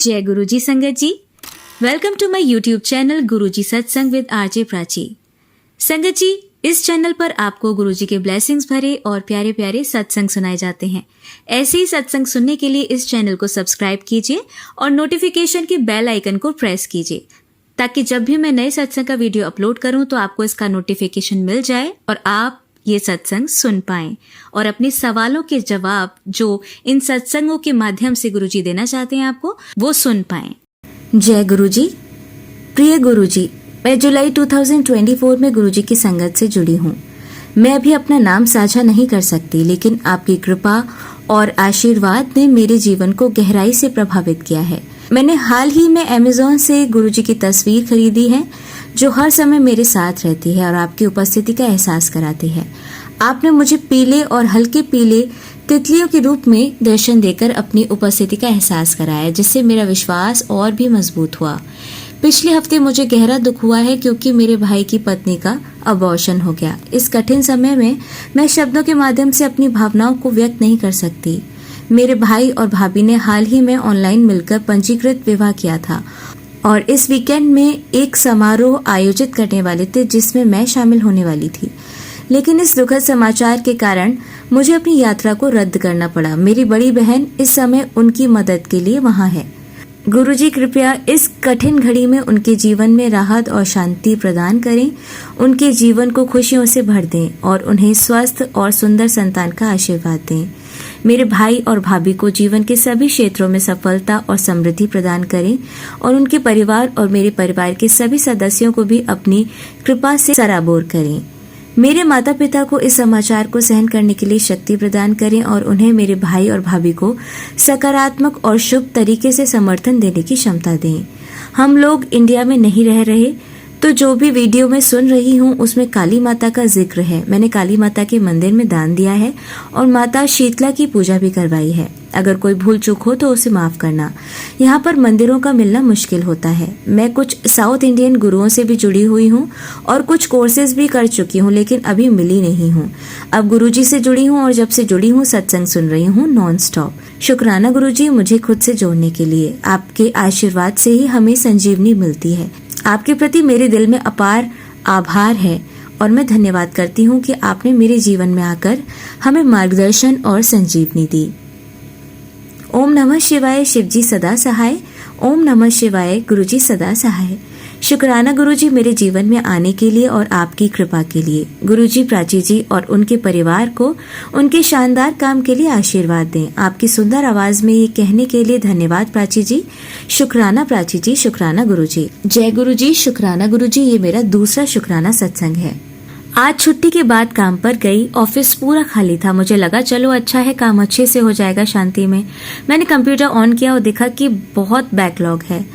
जय गुरुजी संगत जी, welcome to my YouTube channel Guruji सत्संग विद आरजे प्राची। संगत जी, इस चैनल पर आपको गुरुजी के ब्लेसिंग्स भरे और प्यारे प्यारे सत्संग सुनाए जाते हैं। ऐसे ही सत्संग सुनने के लिए इस चैनल को सब्सक्राइब कीजिए और नोटिफिकेशन के बेल आइकन को प्रेस कीजिए, ताकि जब भी मैं नए सत्संग का वीडियो अपलोड करूं तो आपको इसका नोटिफिकेशन मिल जाए और आप ये सत्संग सुन पाएं और अपने सवालों के जवाब जो इन सत्संगों के माध्यम से गुरुजी देना चाहते हैं आपको, वो सुन पाएं। जय गुरुजी। प्रिय गुरुजी, मैं जुलाई 2024 में गुरुजी की संगत से जुड़ी हूँ। मैं अभी अपना नाम साझा नहीं कर सकती, लेकिन आपकी कृपा और आशीर्वाद ने मेरे जीवन को गहराई से प्रभावित किया है। मैंने हाल ही में अमेज़न से गुरुजी की तस्वीर खरीदी है, जो हर समय मेरे साथ रहती है और आपकी उपस्थिति का एहसास कराती है। आपने मुझे पीले और हल्के पीले तितलियों के रूप में दर्शन देकर अपनी उपस्थिति का एहसास कराया, जिससे मेरा विश्वास और भी मजबूत हुआ। पिछले हफ्ते मुझे गहरा दुख हुआ है, क्योंकि मेरे भाई की पत्नी का अबॉर्शन हो गया। इस कठिन समय में मैं शब्दों के माध्यम से अपनी भावनाओं को व्यक्त नहीं कर सकती। मेरे भाई और भाभी ने हाल ही में ऑनलाइन मिलकर पंजीकृत विवाह किया था और इस वीकेंड में एक समारोह आयोजित करने वाले थे, जिसमें मैं शामिल होने वाली थी। लेकिन इस दुखद समाचार के कारण मुझे अपनी यात्रा को रद्द करना पड़ा। मेरी बड़ी बहन इस समय उनकी मदद के लिए वहां है। गुरुजी कृपया इस कठिन घड़ी में उनके जीवन में राहत और शांति प्रदान करें, उनके जीवन को खुशियों से भर दें और उन्हें स्वस्थ और सुंदर संतान का आशीर्वाद दें। मेरे भाई और भाभी को जीवन के सभी क्षेत्रों में सफलता और समृद्धि प्रदान करें और उनके परिवार और मेरे परिवार के सभी सदस्यों को भी अपनी कृपा से सराबोर करें। मेरे माता पिता को इस समाचार को सहन करने के लिए शक्ति प्रदान करें और उन्हें मेरे भाई और भाभी को सकारात्मक और शुभ तरीके से समर्थन देने की क्षमता दें। हम लोग इंडिया में नहीं रह रहे, तो जो भी वीडियो मैं सुन रही हूँ उसमें काली माता का जिक्र है। मैंने काली माता के मंदिर में दान दिया है और माता शीतला की पूजा भी करवाई है। अगर कोई भूल चूक हो तो उसे माफ करना। यहाँ पर मंदिरों का मिलना मुश्किल होता है। मैं कुछ साउथ इंडियन गुरुओं से भी जुड़ी हुई हूँ और कुछ कोर्सेज भी कर चुकी हूँ, लेकिन अभी मिली नहीं हूँ। अब गुरुजी से जुड़ी हूँ और जब से जुड़ी हूँ सत्संग सुन रही हूँ नॉन स्टॉप। शुक्राना गुरुजी, मुझे खुद से जोड़ने के लिए। आपके आशीर्वाद से ही हमें संजीवनी मिलती है। आपके प्रति मेरे दिल में अपार आभार है और मैं धन्यवाद करती हूँ कि आपने मेरे जीवन में आकर हमें मार्गदर्शन और संजीवनी दी। ओम नमः शिवाय, शिवजी सदा सहाय। ओम नमः शिवाय, गुरुजी सदा सहाय। शुक्राना गुरुजी, मेरे जीवन में आने के लिए और आपकी कृपा के लिए। गुरुजी प्राची जी और उनके परिवार को उनके शानदार काम के लिए आशीर्वाद दें। आपकी सुंदर आवाज में ये कहने के लिए धन्यवाद प्राची जी। शुक्राना प्राची जी, शुक्राना गुरुजी। जय गुरुजी, शुक्राना गुरुजी। ये मेरा दूसरा शुक्राना सत्संग है। आज छुट्टी के बाद काम पर गई। ऑफिस पूरा खाली था। मुझे लगा चलो अच्छा है, काम अच्छे से हो जाएगा शांति में। मैंने कंप्यूटर ऑन किया और देखा कि बहुत बैकलॉग है।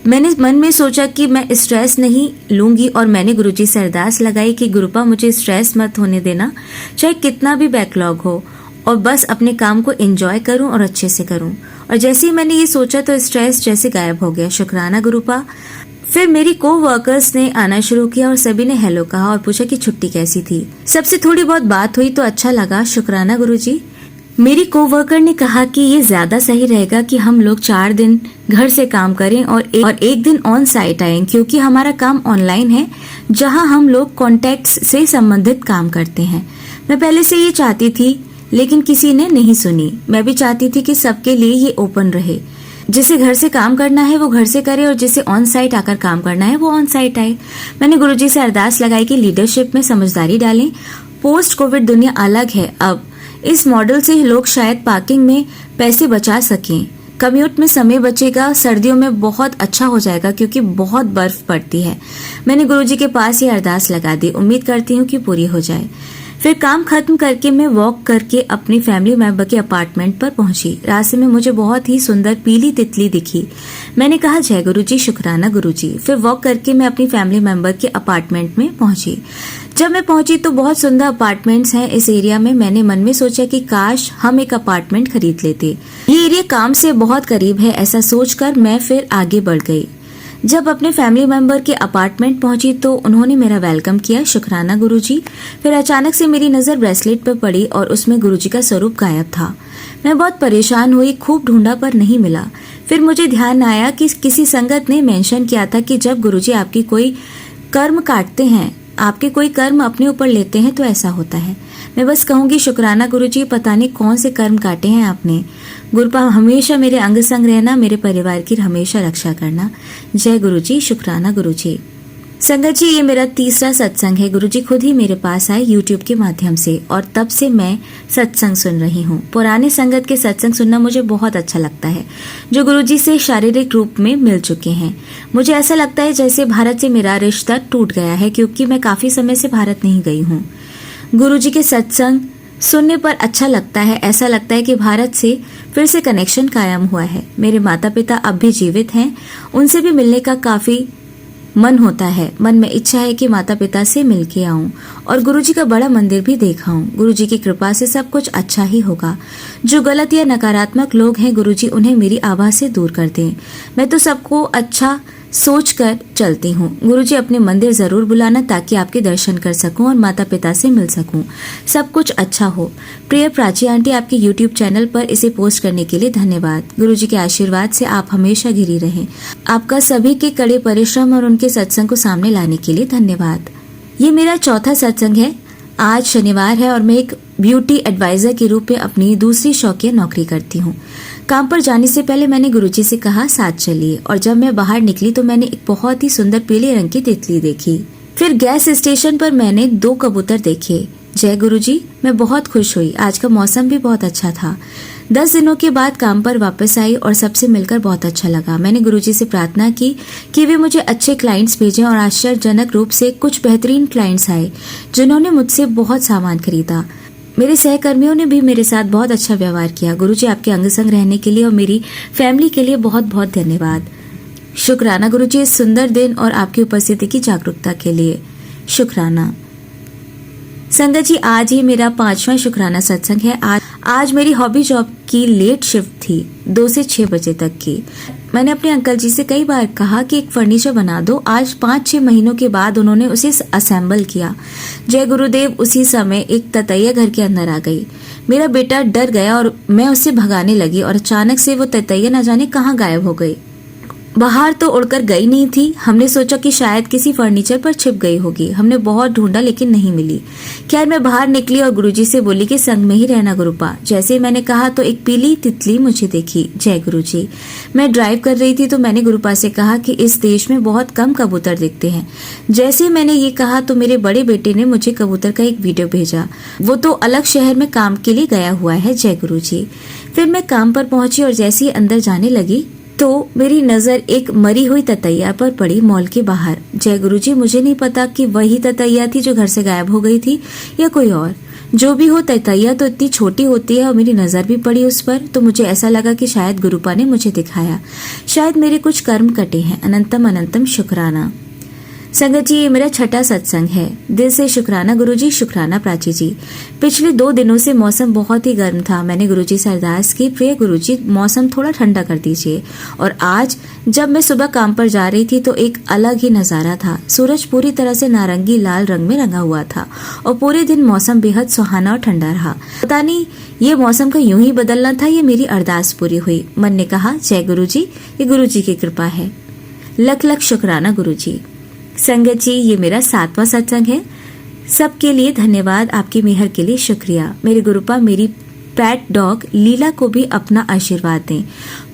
मैंने मन में सोचा कि मैं स्ट्रेस नहीं लूंगी और मैंने गुरुजी से अरदास लगाई कि गुरुपा मुझे स्ट्रेस मत होने देना, चाहे कितना भी बैकलॉग हो, और बस अपने काम को एंजॉय करूं और अच्छे से करूं। और जैसे ही मैंने ये सोचा तो स्ट्रेस जैसे गायब हो गया। शुक्राना गुरुपा। फिर मेरी को वर्कर्स ने आना शुरू किया और सभी ने हेलो कहा और पूछा कि छुट्टी कैसी थी। सबसे थोड़ी बहुत बात हुई तो अच्छा लगा। शुक्राना गुरुजी। मेरी कोवर्कर ने कहा कि ये ज्यादा सही रहेगा कि हम लोग 4 दिन घर से काम करें और एक दिन ऑन साइट आएं, क्योंकि हमारा काम ऑनलाइन है जहां हम लोग कॉन्टैक्ट्स से संबंधित काम करते हैं। मैं पहले से ये चाहती थी, लेकिन किसी ने नहीं सुनी। मैं भी चाहती थी कि सबके लिए ये ओपन रहे। जिसे घर से काम करना है वो घर से करे और जिसे ऑन साइट आकर काम करना है वो ऑन साइट आए। मैंने गुरुजी से अरदास लगाई कि लीडरशिप में समझदारी डालें। पोस्ट कोविड दुनिया अलग है। अब इस मॉडल से लोग शायद पार्किंग में पैसे बचा सकें, कम्यूट में समय बचेगा, सर्दियों में बहुत अच्छा हो जाएगा क्योंकि बहुत बर्फ पड़ती है। मैंने गुरुजी के पास ये अरदास लगा दी। उम्मीद करती हूँ कि पूरी हो जाए। फिर काम खत्म करके मैं वॉक करके अपनी फैमिली मेंबर के अपार्टमेंट पर पहुंची। रास्ते में मुझे बहुत ही सुंदर पीली तितली दिखी। मैंने कहा जय गुरुजी, शुक्राना गुरुजी। फिर वॉक करके मैं अपनी फैमिली मेंबर के अपार्टमेंट में पहुंची। जब मैं पहुंची तो बहुत सुंदर अपार्टमेंट्स हैं इस एरिया में। मैंने मन में सोचा कि काश हम एक अपार्टमेंट खरीद लेते। ये एरिया काम से बहुत करीब है, ऐसा सोचकर मैं फिर आगे बढ़ गई। जब अपने फैमिली मेंबर के अपार्टमेंट पहुंची तो उन्होंने मेरा वेलकम किया। शुक्राना गुरुजी। फिर अचानक से मेरी नजर ब्रेसलेट पर पड़ी और उसमें गुरुजी का स्वरूप गायब था। मैं बहुत परेशान हुई, खूब ढूंढा पर नहीं मिला। फिर मुझे ध्यान आया कि किसी संगत ने मेंशन किया था कि जब गुरुजी आपकी कोई कर्म काटते हैं, आपके कोई कर्म अपने ऊपर लेते हैं तो ऐसा होता है। मैं बस कहूंगी शुक्राना गुरुजी, पता नहीं कौन से कर्म काटे हैं आपने। गुरुपा हमेशा मेरे अंग संग रहना, मेरे परिवार की हमेशा रक्षा करना। जय गुरुजी, शुक्राना गुरुजी। संगत जी, ये मेरा तीसरा सत्संग है। गुरुजी खुद ही मेरे पास आए YouTube के माध्यम से और तब से मैं सत्संग सुन रही हूँ। पुराने संगत के सत्संग सुनना मुझे बहुत अच्छा लगता है, जो गुरुजी से शारीरिक रूप में मिल चुके हैं। मुझे ऐसा लगता है जैसे भारत से मेरा रिश्ता टूट गया है, क्योंकि मैं काफी समय से भारत नहीं गई हूँ। गुरुजी के सत्संग सुनने पर अच्छा लगता है, ऐसा लगता है कि भारत से फिर से कनेक्शन कायम हुआ है। मेरे माता पिता अब भी जीवित हैं, उनसे भी मिलने का काफी मन होता है। मन में इच्छा है कि माता पिता से मिलके आऊं और गुरुजी का बड़ा मंदिर भी देखाऊं। गुरुजी की कृपा से सब कुछ अच्छा ही होगा। जो गलत या नकारात्मक लोग हैं, गुरुजी उन्हें मेरी आभा से दूर कर दें। मैं तो सबको अच्छा सोचकर चलती हूँ। गुरुजी अपने मंदिर जरूर बुलाना, ताकि आपके दर्शन कर सकूं और माता पिता से मिल सकूं। सब कुछ अच्छा हो। प्रिय प्राची आंटी, आपके YouTube चैनल पर इसे पोस्ट करने के लिए धन्यवाद। गुरुजी के आशीर्वाद से आप हमेशा घिरी रहें। आपका सभी के कड़े परिश्रम और उनके सत्संग को सामने लाने के लिए धन्यवाद। ये मेरा चौथा सत्संग है। आज शनिवार है और मैं एक ब्यूटी एडवाइजर के रूप में अपनी दूसरी शौकिया नौकरी करती हूँ। काम पर जाने से पहले मैंने गुरुजी से कहा साथ चलिए, और जब मैं बाहर निकली तो मैंने एक बहुत ही सुंदर पीले रंग की तितली देखी। फिर गैस स्टेशन पर मैंने 2 कबूतर देखे। जय गुरुजी, मैं बहुत खुश हुई। आज का मौसम भी बहुत अच्छा था। 10 दिनों के बाद काम पर वापस आई और सबसे मिलकर बहुत अच्छा लगा। मैंने गुरुजी से प्रार्थना की कि वे मुझे अच्छे क्लाइंट्स भेजें, और आश्चर्यजनक रूप से कुछ बेहतरीन क्लाइंट्स आए जिन्होंने मुझसे बहुत सामान खरीदा। मेरे सहकर्मियों ने भी मेरे साथ बहुत अच्छा व्यवहार किया। गुरुजी, आपके अंग संग रहने के लिए और मेरी फैमिली के लिए बहुत बहुत धन्यवाद। शुक्राना गुरुजी, इस सुंदर दिन और आपकी उपस्थिति की जागरूकता के लिए शुक्राना। संगत जी, आज ही मेरा 5वां शुक्राना सत्संग है। आज मेरी हॉबी जॉब की लेट शिफ्ट थी, 2 से 6 बजे तक की। मैंने अपने अंकल जी से कई बार कहा कि एक फर्नीचर बना दो। आज 5-6 महीनों के बाद उन्होंने उसे असेंबल किया। जय गुरुदेव। उसी समय एक ततैया घर के अंदर आ गई। मेरा बेटा डर गया और मैं उससे भगाने लगी, और अचानक से वो ततैया न जाने कहाँ गायब हो गई। बाहर तो उड़कर गई नहीं थी। हमने सोचा कि शायद किसी फर्नीचर पर छिप गई होगी। हमने बहुत ढूंढा लेकिन नहीं मिली। खैर, मैं बाहर निकली और गुरुजी से बोली कि संग में ही रहना गुरुपा। जैसे ही मैंने कहा तो एक पीली तितली मुझे देखी। जय गुरुजी। मैं ड्राइव कर रही थी तो मैंने गुरुपा से कहा कि इस देश में बहुत कम कबूतर दिखते हैं। जैसे ही मैंने ये कहा तो मेरे बड़े बेटे ने मुझे कबूतर का एक वीडियो भेजा। वो तो अलग शहर में काम के लिए गया हुआ है। जय गुरुजी। फिर मैं काम पर पहुंची और जैसे ही अंदर जाने लगी तो मेरी नजर एक मरी हुई ततैया पर पड़ी मॉल के बाहर। जय गुरुजी, मुझे नहीं पता कि वही ततैया थी जो घर से गायब हो गई थी या कोई और। जो भी हो, ततैया तो इतनी छोटी होती है और मेरी नजर भी पड़ी उस पर, तो मुझे ऐसा लगा कि शायद गुरुपा ने मुझे दिखाया। शायद मेरे कुछ कर्म कटे हैं। अनंतम अनंतम शुक्राना। संगत जी, ये मेरा छठा सत्संग है। दिल से शुक्राना गुरुजी, शुक्राना प्राची जी। पिछले 2 दिनों से मौसम बहुत ही गर्म था। मैंने गुरुजी से अरदास की, प्रिय गुरुजी मौसम थोड़ा ठंडा कर दीजिए। और आज जब मैं सुबह काम पर जा रही थी तो एक अलग ही नजारा था। सूरज पूरी तरह से नारंगी लाल रंग में रंगा हुआ था और पूरे दिन मौसम बेहद सुहाना और ठंडा रहा। पता नहीं ये मौसम का यूं ही बदलना था, ये मेरी अरदास पूरी हुई। मन ने कहा, जय गुरुजी, ये गुरुजी की कृपा है। लख लख शुक्राना गुरुजी। संगत जी, ये मेरा 7वां सत्संग है। सबके लिए धन्यवाद, आपकी मेहर के लिए शुक्रिया। मेरे गुरुपा मेरी पैट डॉग लीला को भी अपना आशीर्वाद दें।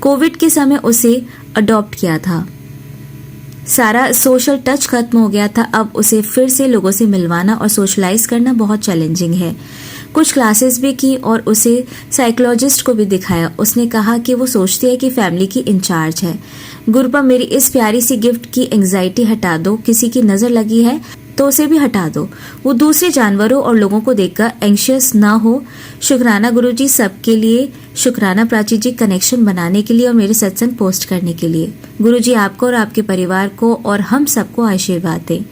कोविड के समय उसे अडॉप्ट किया था। सारा सोशल टच खत्म हो गया था। अब उसे फिर से लोगों से मिलवाना और सोशलाइज करना बहुत चैलेंजिंग है। कुछ क्लासेस भी की और उसे साइकोलॉजिस्ट को भी दिखाया। उसने कहा कि वो सोचती है कि फैमिली की इंचार्ज है। गुरुपा, मेरी इस प्यारी सी गिफ्ट की एंजाइटी हटा दो। किसी की नजर लगी है तो उसे भी हटा दो। वो दूसरे जानवरों और लोगों को देखकर एंशियस ना हो। शुक्राना गुरुजी, सबके लिए शुक्राना प्राची जी, कनेक्शन बनाने के लिए और मेरे सत्संग पोस्ट करने के लिए। गुरुजी आपको और आपके परिवार को और हम सबको आशीर्वाद दें।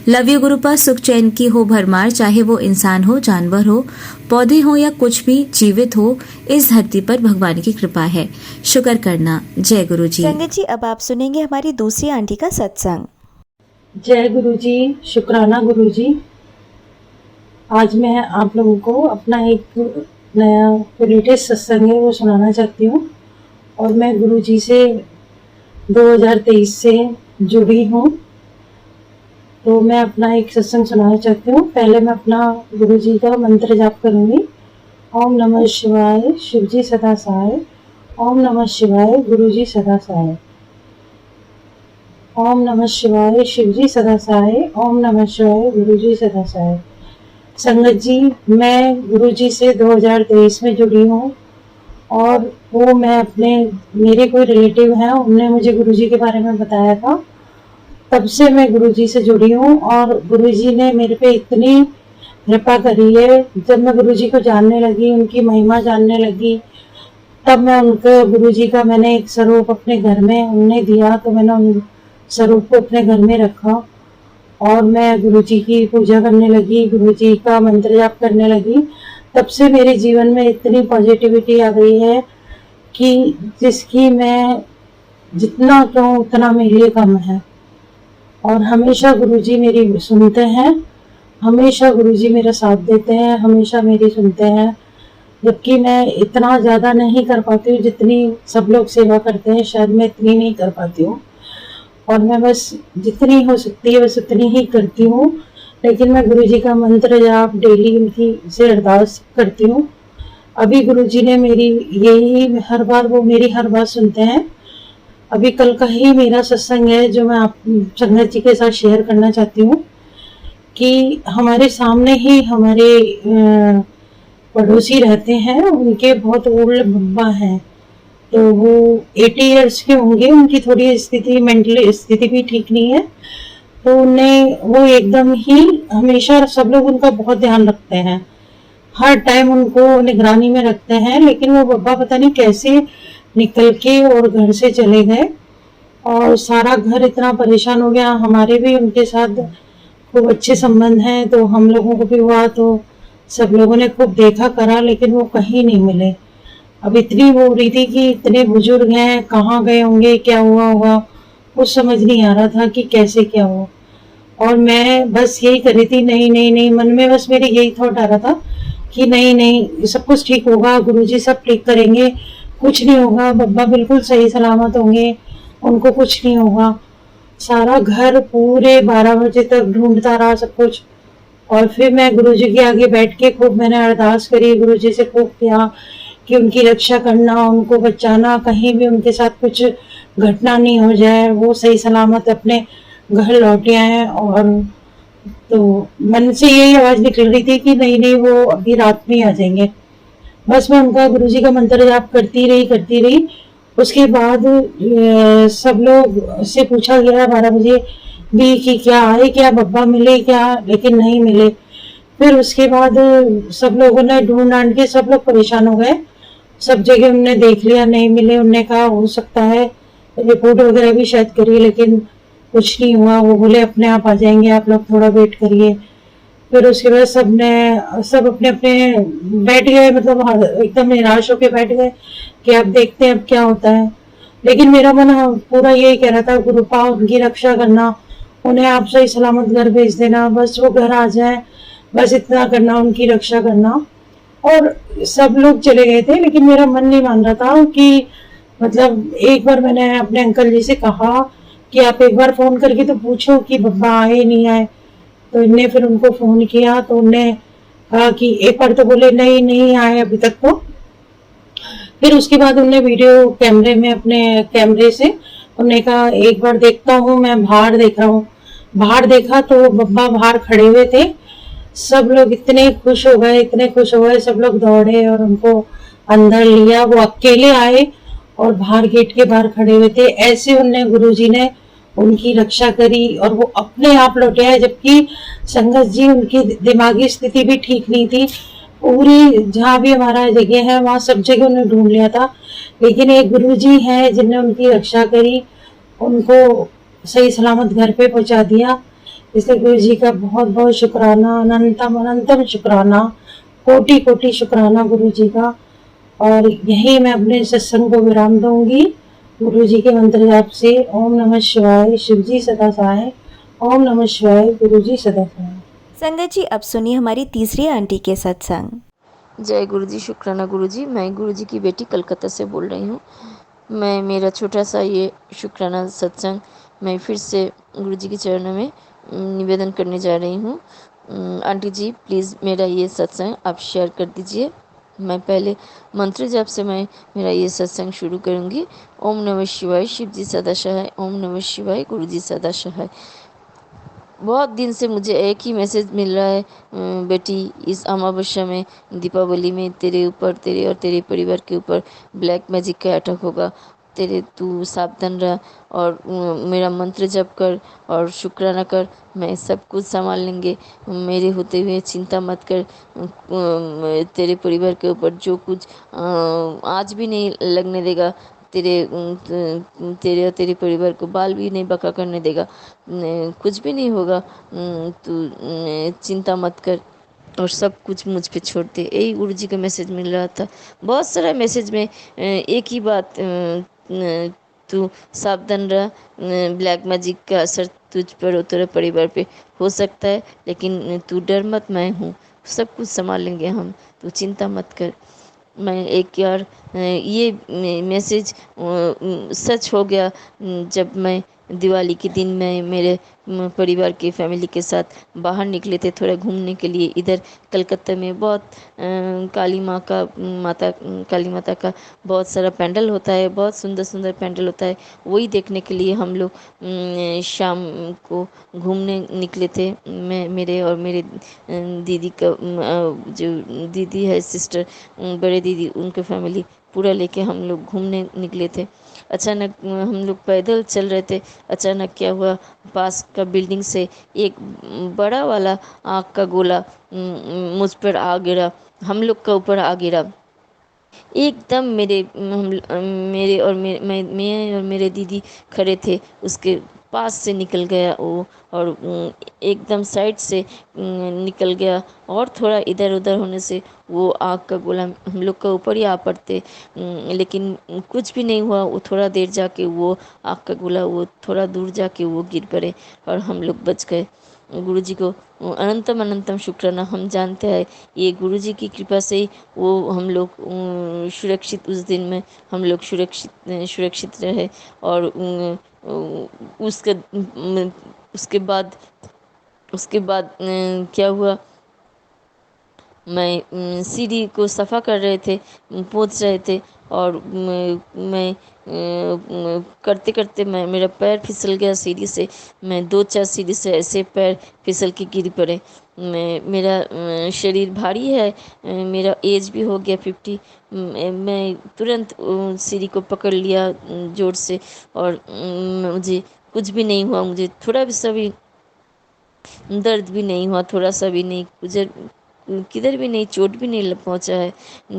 Love you गुरुपा। सुख चैन की हो भरमार, चाहे वो इंसान हो, जानवर हो, पौधे हो या कुछ भी जीवित हो, इस धरती पर भगवान की कृपा है। शुक्र करना। जय गुरुजी। संगत जी, अब आप सुनेंगे हमारी दूसरी आंटी का सत्संग। जय गुरुजी, शुक्राना गुरुजी। आज मैं आप लोगों को अपना एक नया लेटेस्ट सत्संग है वो सुनाना चाहती हूँ। और मैं गुरुजी से 2023 से जुड़ी हूँ। तो मैं अपना एक सत्संग सुनाना चाहती हूँ। पहले मैं अपना गुरुजी का मंत्र जाप करूँगी। ओम नमः शिवाय, शिवजी सदा सहाय। ओम नमः शिवाय, गुरुजी सदा सहाय। ओम नमः शिवाय, शिवजी सदा सहाय। ओम नमः शिवाय, गुरुजी सदा सहाय। संगत जी, मैं गुरुजी से 2023 में जुड़ी हूँ और वो मैं अपने मेरे कोई रिलेटिव हैं, उनने मुझे गुरुजी के बारे में बताया था। तब से मैं गुरुजी से जुड़ी हूँ और गुरुजी ने मेरे पे इतनी कृपा करी है। जब मैं गुरुजी को जानने लगी, उनकी महिमा जानने लगी, तब मैं उनके गुरुजी का मैंने एक स्वरूप अपने घर में उन्हें दिया, तो मैंने उन स्वरूप को अपने घर में रखा और मैं गुरुजी की पूजा करने लगी, गुरुजी का मंत्र जाप करने लगी। तब से मेरे जीवन में इतनी पॉजिटिविटी आ गई है कि जिसकी मैं जितना कहूँ उतना मेरे लिए कम है। और हमेशा गुरुजी मेरी सुनते हैं, हमेशा गुरुजी मेरा साथ देते हैं, हमेशा मेरी सुनते हैं। जबकि मैं इतना ज़्यादा नहीं कर पाती हूँ जितनी सब लोग सेवा करते हैं, शायद मैं इतनी नहीं कर पाती हूँ। और मैं बस जितनी हो सकती है बस उतनी ही करती हूँ। लेकिन मैं गुरुजी का मंत्र जाप डेली उनकी से अरदास करती हूँ। अभी गुरुजी ने मेरी यही हर बार वो मेरी हर बात सुनते हैं। अभी कल का ही मेरा सत्संग है जो मैं आप संगत जी के साथ शेयर करना चाहती हूँ कि हमारे सामने ही हमारे पड़ोसी रहते हैं, उनके बहुत ओल्ड बब्बा हैं, तो वो 80 इयर्स के होंगे। उनकी थोड़ी स्थिति मेंटली स्थिति भी ठीक नहीं है, तो उन्हें वो एकदम ही हमेशा सब लोग उनका बहुत ध्यान रखते हैं, हर टाइम उनको निगरानी में रखते हैं। लेकिन वो बब्बा पता नहीं कैसे निकल के और घर से चले गए और सारा घर इतना परेशान हो गया। हमारे भी उनके साथ खूब अच्छे संबंध हैं, तो हम लोगों को भी हुआ, तो सब लोगों ने खूब देखा करा, लेकिन वो कहीं नहीं मिले। अब इतनी वो हो रही थी कि इतने बुजुर्ग हैं, कहाँ गए होंगे, क्या हुआ होगा, कुछ समझ नहीं आ रहा था कि कैसे क्या हो। और मैं बस यही कर रही थी, नहीं नहीं नहीं, मन में बस मेरे यही थॉट आ रहा था कि नहीं नहीं सब कुछ ठीक होगा, गुरुजी सब ठीक करेंगे, कुछ नहीं होगा, बब्बा बिल्कुल सही सलामत होंगे, उनको कुछ नहीं होगा। सारा घर पूरे 12 बजे तक ढूंढता रहा सब कुछ। और फिर मैं गुरुजी के आगे बैठ के खूब मैंने अरदास करी, गुरुजी से खूब किया कि उनकी रक्षा करना, उनको बचाना, कहीं भी उनके साथ कुछ घटना नहीं हो जाए, वो सही सलामत अपने घर लौटे आए। और तो मन से यही आवाज निकल रही थी कि नहीं नहीं वो अभी रात में ही आ जाएंगे। बस मैं उनका गुरुजी का मंत्र जाप करती रही। उसके बाद सब लोग से पूछा गया 12 बजे भी कि क्या आए, क्या बब्बा मिले क्या, लेकिन नहीं मिले। फिर उसके बाद सब लोगों ने ढूंढ ढांड के सब लोग परेशान हो गए, सब जगह उनने देख लिया, नहीं मिले। उनने कहा हो सकता है रिपोर्ट वगैरह भी शायद करी, लेकिन कुछ नहीं हुआ। वो बोले अपने आप आ जाएंगे, आप लोग थोड़ा वेट करिए। फिर उसके बाद सब अपने अपने बैठ गए, मतलब एकदम निराश होके बैठ गए कि अब देखते हैं अब क्या होता है। लेकिन मेरा मन पूरा यही कह रहा था, गुरुपा उनकी रक्षा करना, उन्हें आप सही सलामत घर भेज देना, बस वो घर आ जाए, बस इतना करना, उनकी रक्षा करना। और सब लोग चले गए थे, लेकिन मेरा मन नहीं मान रहा था कि मतलब एक बार मैंने अपने अंकल जी से कहा कि आप एक बार फोन करके तो पूछो कि बब्बा आए नहीं आए। तो इनने फिर उनको फोन किया, तो उन्हें कहा कि एक बार तो बोले नहीं नहीं आए अभी तक। तो फिर उसके बाद उन्हें वीडियो कैमरे में अपने कैमरे से उन्हें कहा एक बार देखता हूँ, मैं बाहर देख रहा हूँ। बाहर देखा तो बब्बा बाहर खड़े हुए थे। सब लोग इतने खुश हो गए, इतने खुश हो गए, सब लोग दौड़े और उनको अंदर लिया। वो अकेले आए और बाहर गेट के बाहर खड़े हुए थे। ऐसे उन्हें गुरुजी ने उनकी रक्षा करी और वो अपने आप लौटे आए, जबकि संगत जी उनकी दिमागी स्थिति भी ठीक नहीं थी। पूरी जहाँ भी हमारा जगह है वहाँ सब जगह उन्हें ढूंढ लिया था, लेकिन एक गुरुजी है जिन्होंने उनकी रक्षा करी, उनको सही सलामत घर पे पहुंचा दिया। इसलिए गुरु जी का बहुत बहुत शुक्राना, अनंतम अनंतम शुक्राना, कोटि कोटि शुक्राना गुरु जी का। और यही मैं अपने सत्संग को विराम दूंगी गुरु जी के मंत्र जाप से। ओम नमः शिवाय, शिव जी सदा सहाय। ओम नमः शिवाय, गुरु जी सदा सहाय। संगत जी, अब सुनिए हमारी तीसरी आंटी के सत्संग। जय गुरु जी, शुक्राना गुरु जी। मैं गुरु जी की बेटी कलकत्ता से बोल रही हूँ। मैं मेरा छोटा सा ये शुक्राना सत्संग मैं फिर से गुरु जी के चरणों में निवेदन करने जा रही हूँ। आंटी जी प्लीज़ मेरा ये सत्संग आप शेयर कर दीजिए। मैं पहले मंत्र जाप से मैं मेरा ये सत्संग शुरू करूँगी। ओम नमः शिवाय, शिव जी सदा सहाय। ओम नमः शिवाय, गुरु जी सदा सहाय। बहुत दिन से मुझे एक ही मैसेज मिल रहा है, बेटी इस अमावस्या में, दीपावली में तेरे ऊपर, तेरे और तेरे परिवार के ऊपर ब्लैक मैजिक का अटैक होगा। तू सावधान रह और मेरा मंत्र जप कर और शुक्राना कर, मैं सब कुछ संभाल लेंगे। मेरे होते हुए चिंता मत कर। तेरे परिवार के ऊपर जो कुछ आज भी नहीं लगने देगा। तेरे और तेरे परिवार को बाल भी नहीं बका करने देगा। कुछ भी नहीं होगा। तू चिंता मत कर और सब कुछ मुझ पे छोड़ दे। यही गुरु जी का मैसेज मिल रहा था। बहुत सारा मैसेज में एक ही बात, तू सावधान रह। ब्लैक मैजिक का असर तुझ पर और तेरे परिवार पे हो सकता है, लेकिन तू डर मत, मैं हूँ, सब कुछ संभाल लेंगे हम, तू चिंता मत कर। मैं एक यार ये मैसेज सच हो गया। जब मैं दिवाली के दिन मैं मेरे परिवार के फैमिली के साथ बाहर निकले थे थोड़ा घूमने के लिए। इधर कलकत्ता में बहुत काली माता का बहुत सारा पैंडल होता है, बहुत सुंदर सुंदर पैंडल होता है। वही देखने के लिए हम लोग शाम को घूमने निकले थे। मैं मेरे और मेरे दीदी का जो दीदी है सिस्टर, बड़े दीदी, उनके फैमिली पूरा लेके हम लोग घूमने निकले थे। अचानक हम लोग पैदल चल रहे थे। अचानक क्या हुआ, पास का बिल्डिंग से एक बड़ा वाला आग का गोला मुझ पर आ गिरा, हम लोग के ऊपर आ गिरा। एकदम मेरे और मैं और मेरे दीदी खड़े थे, उसके पास से निकल गया वो, और एकदम साइड से निकल गया, और थोड़ा इधर उधर होने से वो आग का गोला हम लोग के ऊपर ही आ पड़ते। लेकिन कुछ भी नहीं हुआ। वो थोड़ा देर जाके वो आग का गोला वो थोड़ा दूर जाके वो गिर पड़े और हम लोग बच गए। गुरु जी को अनंतम अनंतम शुक्राना। हम जानते हैं ये गुरु जी की कृपा से ही वो हम लोग सुरक्षित, उस दिन में हम लोग सुरक्षित रहे। और उसके उसके बाद उसके बाद क्या हुआ, मैं सीढ़ी को सफ़ा कर रहे थे, पोंछ रहे थे, और मैं करते करते मैं मेरा पैर फिसल गया सीढ़ी से। मैं दो चार सीढ़ी से ऐसे पैर फिसल के गिर पड़े। मेरा शरीर भारी है, मेरा एज भी हो गया 50। मैं तुरंत सीढ़ी को पकड़ लिया जोर से, और मुझे कुछ भी नहीं हुआ। मुझे थोड़ा भी सभी दर्द भी नहीं हुआ, थोड़ा सा भी नहीं, किधर भी नहीं, चोट भी नहीं पहुंचा है।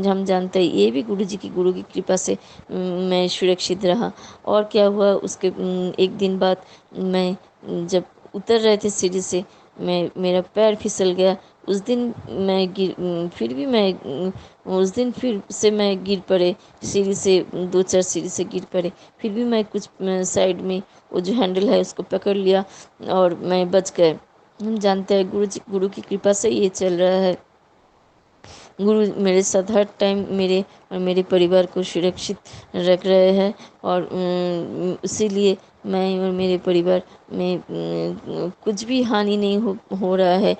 हम जानते हैं ये भी गुरु की कृपा से मैं सुरक्षित रहा। और क्या हुआ, उसके एक दिन बाद मैं जब उतर रहे थे सीढ़ी से, मेरा पैर फिसल गया। उस दिन फिर भी उस दिन फिर से मैं गिर पड़े सीढ़ी से, दो चार सीढ़ी से गिर पड़े। फिर भी मैं कुछ साइड में वो जो हैंडल है उसको पकड़ लिया और मैं बच गए। हम जानते हैं गुरु की कृपा से ये चल रहा है। गुरु मेरे साथ हर टाइम मेरे और मेरे परिवार को सुरक्षित रख रहे हैं, और इसीलिए मैं और मेरे परिवार में कुछ भी हानि नहीं हो रहा है।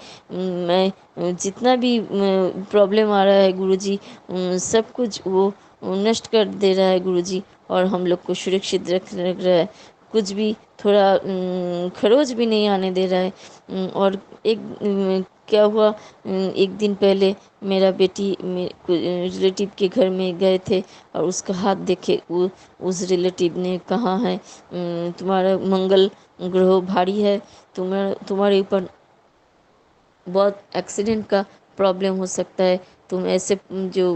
मैं जितना भी प्रॉब्लम आ रहा है गुरुजी सब कुछ वो नष्ट कर दे रहा है गुरुजी, और हम लोग को सुरक्षित रख रहा है। कुछ भी थोड़ा खरोच भी नहीं आने दे रहा है। और एक क्या हुआ, एक दिन पहले मेरा बेटी रिलेटिव के घर में गए थे, और उसका हाथ देखे वो उस रिलेटिव ने कहा है, तुम्हारा मंगल ग्रह भारी है, तुम्हारे ऊपर बहुत एक्सीडेंट का प्रॉब्लम हो सकता है। तुम ऐसे जो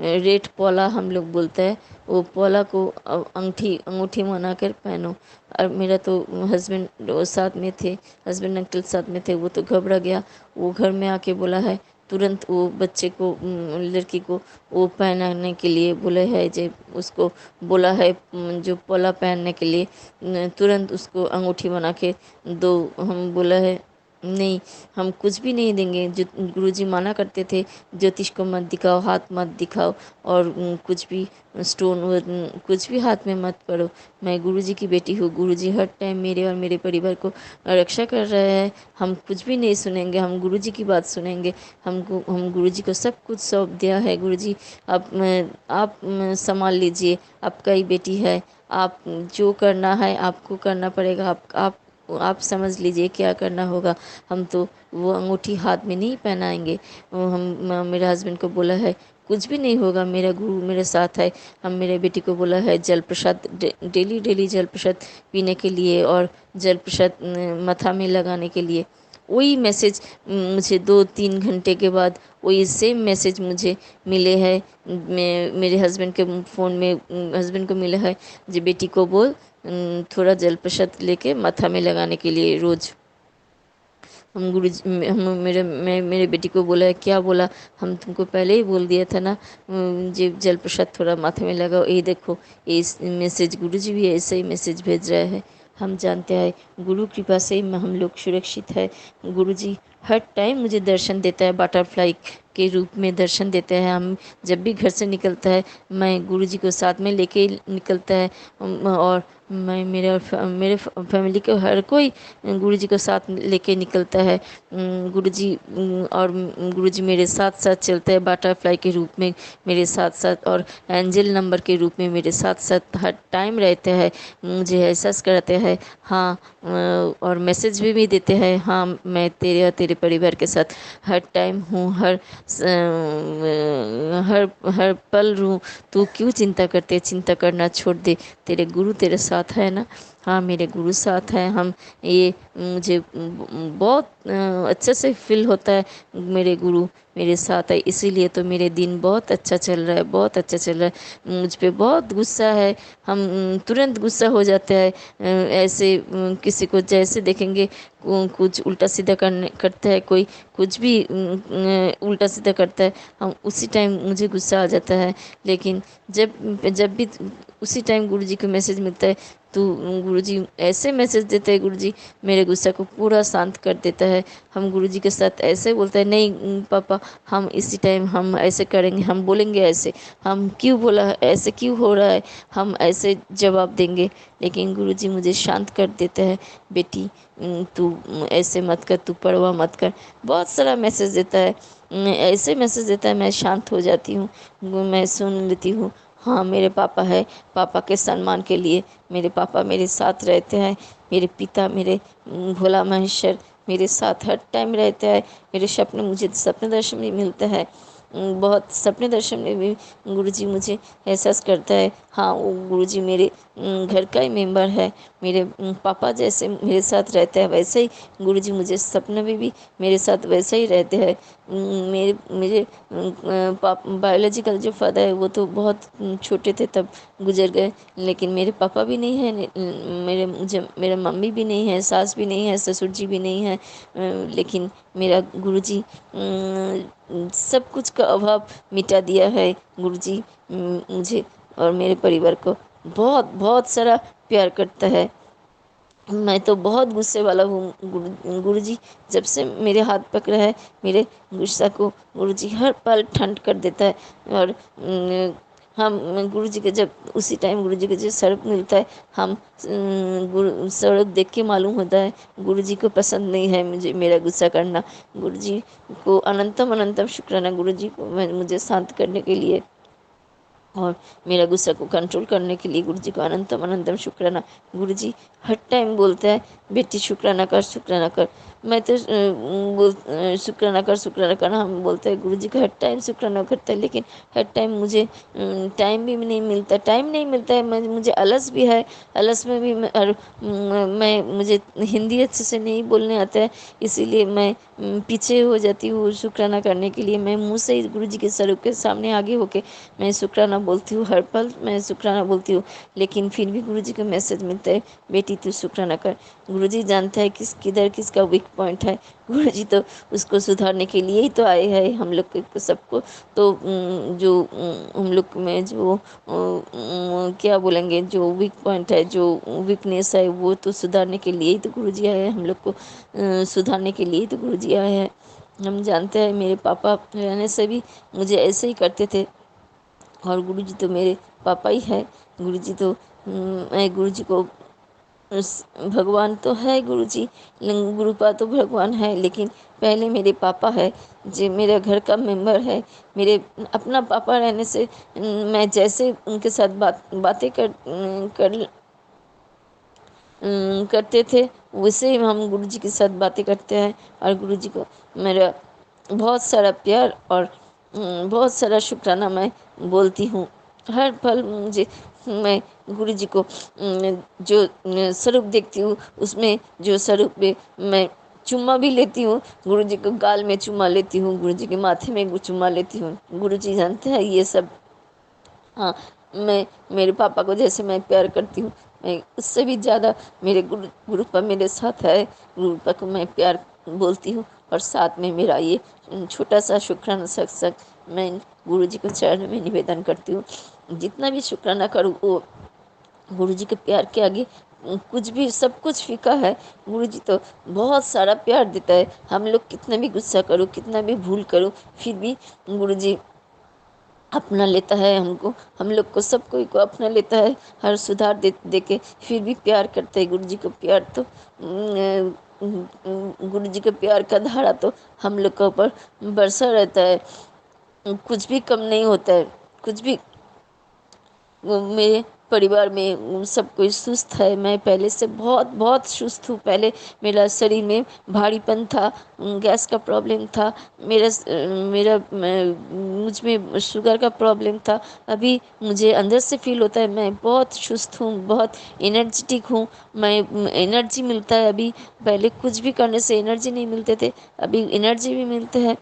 रेड पौला हम लोग बोलते हैं, वो पौला को अंगूठी बना कर पहनो। और मेरा तो हस्बैंड साथ में थे, हस्बैंड अंकल साथ में थे, वो तो घबरा गया। वो घर में आके बोला है, तुरंत वो बच्चे को लड़की को वो पहनाने के लिए बोले है, जो उसको बोला है जो पौला पहनने के लिए तुरंत उसको अंगूठी बना के दो, हम बोला है नहीं, हम कुछ भी नहीं देंगे। जो गुरुजी माना करते थे, ज्योतिष को मत दिखाओ, हाथ मत दिखाओ, और कुछ भी स्टोन कुछ भी हाथ में मत पड़ो। मैं गुरुजी की बेटी हूँ। गुरुजी हर टाइम मेरे और मेरे परिवार को रक्षा कर रहे हैं। हम कुछ भी नहीं सुनेंगे, हम गुरुजी की बात सुनेंगे। हम गुरुजी को सब कुछ सौंप दिया है। गुरुजी आप संभाल लीजिए, आपका ही बेटी है। आप जो करना है आपको करना पड़ेगा। आप समझ लीजिए क्या करना होगा। हम तो वो अंगूठी हाथ में नहीं पहनाएंगे। मेरे हस्बैंड को बोला है कुछ भी नहीं होगा, मेरा गुरु मेरे साथ है। हम मेरे बेटी को बोला है जल प्रसाद डेली डेली जल प्रसाद पीने के लिए, और जल प्रसाद मथा में लगाने के लिए। वही मैसेज मुझे 2-3 घंटे के बाद वही सेम मैसेज मुझे मिले हैं। मेरे हस्बैंड के फ़ोन में हस्बैंड को मिला है, जी बेटी को बोल थोड़ा जल प्रसाद लेके माथा में लगाने के लिए रोज़। हम गुरु जी हम मेरे बेटी को बोला है, क्या बोला? हम तुमको पहले ही बोल दिया था ना, जी जल प्रसाद थोड़ा माथे में लगाओ। ये देखो, ये मैसेज गुरु जी भी ऐसे ही मैसेज भेज रहे हैं। हम जानते हैं गुरु कृपा से हम लोग सुरक्षित है। गुरु जी हर टाइम मुझे दर्शन देता है, बटरफ्लाई के रूप में दर्शन देते हैं। हम जब भी घर से निकलता है, मैं गुरु जी को साथ में लेके निकलता है। और मैं मेरे फैमिली के हर कोई गुरुजी को साथ लेके निकलता है। गुरुजी और गुरुजी मेरे साथ साथ चलते हैं, बटरफ्लाई के रूप में मेरे साथ साथ, और एंजल नंबर के रूप में मेरे साथ साथ हर टाइम रहते हैं। मुझे एहसास कराते हैं, हाँ, और मैसेज भी देते हैं, हाँ मैं तेरे और तेरे परिवार के साथ हर टाइम हूँ, हर हर पल हूँ। तू क्यों चिंता करते, चिंता करना छोड़ दे, तेरे गुरु तेरे साथ है ना। हाँ मेरे गुरु साथ हैं। हम ये मुझे बहुत अच्छे से फील होता है, मेरे गुरु मेरे साथ है, इसीलिए तो मेरे दिन बहुत अच्छा चल रहा है, बहुत अच्छा चल रहा है। मुझ पे बहुत गुस्सा है, हम तुरंत गुस्सा हो जाते हैं। ऐसे किसी को जैसे देखेंगे कुछ उल्टा सीधा करता है, कोई कुछ भी उल्टा सीधा करता है, हम उसी टाइम मुझे गुस्सा आ जाता है। लेकिन जब भी उसी टाइम गुरुजी को मैसेज मिलता है, तो गुरुजी ऐसे मैसेज देते हैं, गुरुजी मेरे गुस्सा को पूरा शांत कर देता है। हम गुरुजी के साथ ऐसे बोलते हैं, नहीं पापा हम इसी टाइम हम ऐसे करेंगे, हम बोलेंगे ऐसे, हम क्यों बोला है, ऐसे क्यों हो रहा है, हम ऐसे जवाब देंगे। लेकिन गुरुजी मुझे शांत कर देते हैं, बेटी तू ऐसे मत कर, तू परवाह मत कर। बहुत सारा मैसेज देता है, ऐसे मैसेज देता है, मैं शांत हो जाती हूँ, मैं सुन लेती हूँ। हाँ मेरे पापा है, पापा के सम्मान के लिए मेरे पापा मेरे साथ रहते हैं। मेरे पिता मेरे भोला महेश्वर मेरे साथ हर टाइम रहता है। मेरे सपने मुझे सपने दर्शन में मिलता है, बहुत सपने दर्शन में भी गुरुजी मुझे एहसास करता है। हाँ वो गुरुजी मेरे घर का ही मेंबर है। मेरे पापा जैसे मेरे साथ रहते हैं, वैसे ही गुरुजी मुझे सपने में भी मेरे साथ वैसे ही रहते हैं। मेरे मेरे बायोलॉजिकल जो फादर है वो तो बहुत छोटे थे तब गुजर गए, लेकिन मेरे पापा भी नहीं है, मेरे मम्मी भी नहीं है, सास भी नहीं है, ससुर जी भी नहीं है। लेकिन मेरा गुरुजी सब कुछ का अभाव मिटा दिया है। गुरुजी मुझे और मेरे परिवार को बहुत बहुत सारा प्यार करता है। मैं तो बहुत गुस्से वाला हूँ। गुरुजी जब से मेरे हाथ पकड़ा है, मेरे गुस्सा को गुरुजी हर पल ठंड कर देता है। और हम गुरुजी के जब उसी टाइम गुरुजी के जो स्वरूप मिलता है, हम गुरु स्वरूप देख के मालूम होता है गुरुजी को पसंद नहीं है मुझे मेरा गुस्सा करना। गुरुजी को अनंतम अनंतम शुक्राना, गुरुजी को मुझे शांत करने के लिए और मेरा गुस्सा को कंट्रोल करने के लिए गुरुजी को अनंतम अनंतम शुक्राना। गुरुजी हर टाइम बोलता है बेटी शुक्राना कर, शुक्राना कर। मैं तो शुक्राना कर हम बोलते हैं, गुरुजी को हर टाइम शुक्राना करता है। लेकिन हर टाइम मुझे टाइम भी नहीं मिलता, है। मुझे आलस भी है, आलस में भी मुझे हिंदी अच्छे से नहीं बोलने आता है, इसीलिए मैं पीछे हो जाती हूँ शुक्राना करने के लिए। मैं मुँह से ही गुरुजी के स्वरूप के सामने आगे होके मैं शुक्राना बोलती हूँ, हर पल मैं शुक्राना बोलती हूँ। लेकिन फिर भी गुरुजी का मैसेज मिलता है बेटी तू शुक्राना कर। गुरुजी जानता है किधर किसका वीक पॉइंट है, गुरुजी तो उसको सुधारने के लिए ही तो आए हैं हम लोग के सबको। तो जो हम लोग में जो क्या बोलेंगे, जो वीक पॉइंट है, जो वीकनेस है, वो तो सुधारने के लिए ही तो गुरुजी आए हैं, हम लोग को सुधारने के लिए ही तो गुरुजी आए हैं। हम जानते हैं मेरे पापा रहने से भी मुझे ऐसे ही करते थे, और गुरुजी तो मेरे पापा ही है। गुरुजी तो मैं गुरुजी को भगवान तो है गुरुजी, गुरुपा तो भगवान है, लेकिन पहले मेरे पापा है, जो मेरे घर का मेंबर है। मेरे अपना पापा रहने से मैं जैसे उनके साथ बातें करते थे, वैसे ही हम गुरुजी के साथ बातें करते हैं। और गुरुजी को मेरा बहुत सारा प्यार और बहुत सारा शुक्राना मैं बोलती हूँ हर पल। मुझे मैं गुरुजी को जो स्वरूप देखती हूँ, उसमें जो स्वरूप में मैं चुम्मा भी लेती हूँ, गुरुजी को गाल में चुम्मा लेती हूँ, गुरुजी के माथे में चुम्मा लेती हूँ। गुरुजी जानते हैं ये सब। हाँ, मैं मेरे पापा को जैसे मैं प्यार करती हूँ, मैं उससे भी ज़्यादा मेरे गुरुपा मेरे साथ है। गुरुपा को मैं प्यार बोलती हूँ, और साथ में मेरा ये छोटा सा शुक्राना सत्संग मैं गुरुजी को चरण में निवेदन करती हूँ। जितना भी शुक्राना करूँ वो गुरुजी के प्यार के आगे कुछ भी, सब कुछ फीका है। गुरुजी तो बहुत सारा प्यार देता है। हम लोग कितना भी गुस्सा करो, कितना भी भूल करो, फिर भी गुरुजी अपना लेता है हमको, हम लोग को, सब कोई को अपना लेता है। हर सुधार दे के फिर भी प्यार करते हैं। गुरु जी को प्यार तो गुरु जी के प्यार का धारा तो हम लोग के ऊपर बरसा रहता है। कुछ भी कम नहीं होता है, कुछ भी। मेरे परिवार में सब कोई सुस्त है। मैं पहले से बहुत बहुत सुस्त हूँ। पहले मेरा शरीर में भारीपन था, गैस का प्रॉब्लम था, मुझ में शुगर का प्रॉब्लम था। अभी मुझे अंदर से फील होता है मैं बहुत सुस्त हूँ, बहुत एनर्जेटिक हूँ। मैं एनर्जी मिलता है अभी, पहले कुछ भी करने से एनर्जी नहीं मिलते थे, अभी एनर्जी भी मिलते हैं।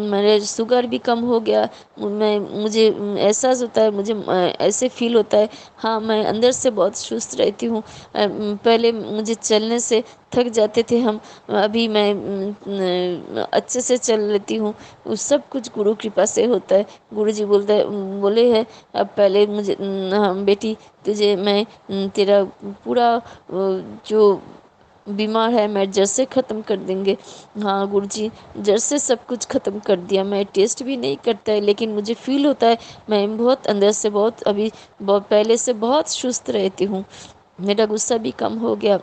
मेरे शुगर भी कम हो गया। मुझे एहसास होता है, मुझे ऐसे फील होता है। हाँ, मैं अंदर से बहुत सुस्त रहती हूँ। पहले मुझे चलने से थक जाते थे हम, अभी मैं अच्छे से चल लेती हूँ। उस सब कुछ गुरु कृपा से होता है। गुरु जी बोले हैं, अब पहले मुझे हम बेटी तुझे मैं तेरा पूरा जो बीमार है मैं जड़ से ख़त्म कर देंगे। हाँ गुरु जी, जड़ से सब कुछ ख़त्म कर दिया। मैं टेस्ट भी नहीं करता है, लेकिन मुझे फील होता है मैं बहुत अंदर से बहुत अभी बहुत पहले से बहुत सुस्त रहती हूँ। मेरा गुस्सा भी कम हो गया।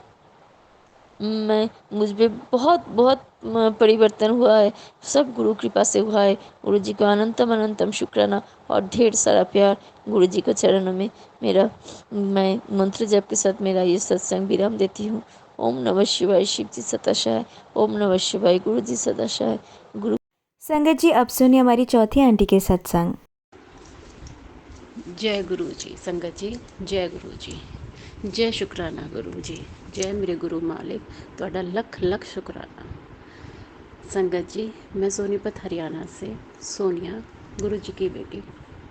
मैं मुझ में बहुत बहुत परिवर्तन हुआ है, सब गुरु कृपा से हुआ है। गुरु जी को अनंतम अनंतम शुक्राना और ढेर सारा प्यार। गुरु जी के चरणों में मेरा, मैं मंत्र जप के साथ मेरा ये सत्संग विराम देती हूँ। ओम नमः शिवाय। शिव जी सताशाय। ओम नमः शिवाय। गुरु जी सदाशाय। गुरु संगत जी, अब सुनिए हमारी चौथी आंटी के सत्संग। जय गुरु जी। संगत जी, जय गुरु जी। जय शुकराना गुरु जी। जय मेरे गुरु मालिक, ਤੁਹਾਡਾ ਲੱਖ ਲੱਖ शुकराना। संगत जी, मैं सोनीपत हरियाणा से सोनिया, गुरु जी की बेटी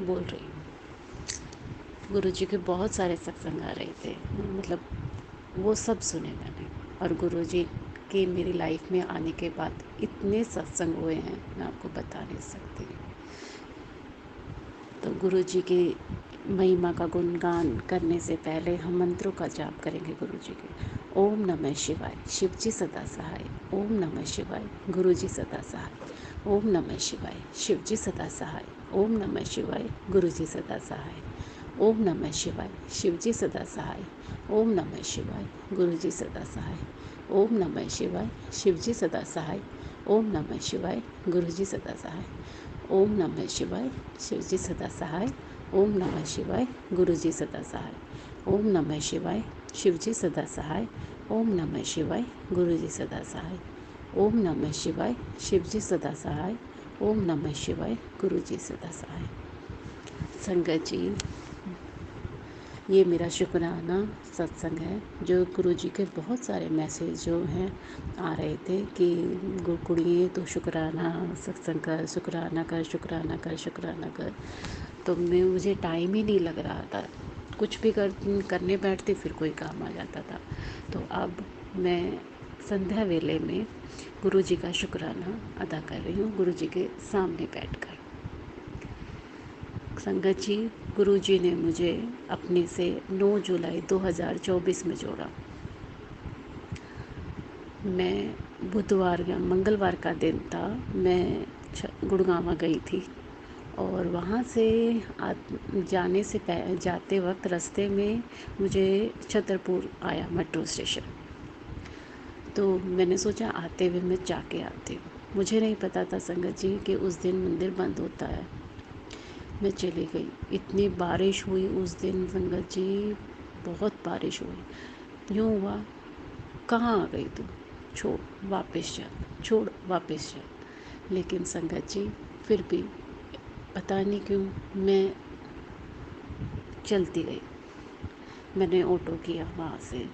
बोल रही हूँ। गुरु जी के बहुत सारे सत्संग आ रहे थे, मतलब वो सब सुने मैंने। और गुरु जी के मेरी लाइफ में आने के बाद इतने सत्संग हुए हैं, मैं आपको बता नहीं सकती। तो गुरु जी की महिमा का गुणगान करने से पहले हम मंत्रों का जाप करेंगे गुरु जी के। ओम नमः शिवाय, शिव जी सदा सहाय। ओम नमः शिवाय, गुरु जी सदा सहाय। ओम नमः शिवाय, शिव जी सदा सहाय। ओम नमः शिवाय, गुरु जी सदा सहाय। ओम नमः शिवाय, शिव जी सदा सहाय। ओम नमः शिवाय, गुरु जी सदा सहाय। ओम नमः शिवाय, शिव जी सदा सहाय। ओम नमः शिवाय, गुरु जी सदा सहाय। ओम नमः शिवाय, शिव जी सदा सहाय। ओम नमः शिवाय, गुरु जी सदा सहाय। ओम नमः शिवाय, शिव जी सदा सहाय। ओम नमः शिवाय, गुरु जी सदा सहाय। ओम नमः शिवाय, शिव जी सदा सहाय। ओम नमः शिवाय, गुरु जी सदा सहाय। संगत जी, ये मेरा शुक्राना सत्संग है। जो गुरु जी के बहुत सारे मैसेज जो हैं आ रहे थे कि कुड़िए तो शुक्राना सत्संग कर, शुक्राना कर, शुक्राना कर, शुक्राना कर। तो मुझे टाइम ही नहीं लग रहा था, कुछ भी करने बैठती फिर कोई काम आ जाता था। तो अब मैं संध्या वेले में गुरु जी का शुक्राना अदा कर रही हूँ, गुरु जी के सामने बैठकर। संगत जी, गुरु जी ने मुझे अपने से 9 जुलाई 2024 में जोड़ा। मैं बुधवार या मंगलवार का दिन था, मैं गुड़गांव गई थी और वहाँ से जाते वक्त रास्ते में मुझे छतरपुर आया मेट्रो स्टेशन। तो मैंने सोचा आते हुए मैं जाके आती हूँ। मुझे नहीं पता था संगत जी कि उस दिन मंदिर बंद होता है। मैं चली गई। इतनी बारिश हुई उस दिन संगत जी, बहुत बारिश हुई। यूँ हुआ कहाँ आ गई तू, छोड़ वापस जा। लेकिन संगत जी फिर भी पता नहीं क्यों मैं चलती गई। मैंने ऑटो किया वहाँ से।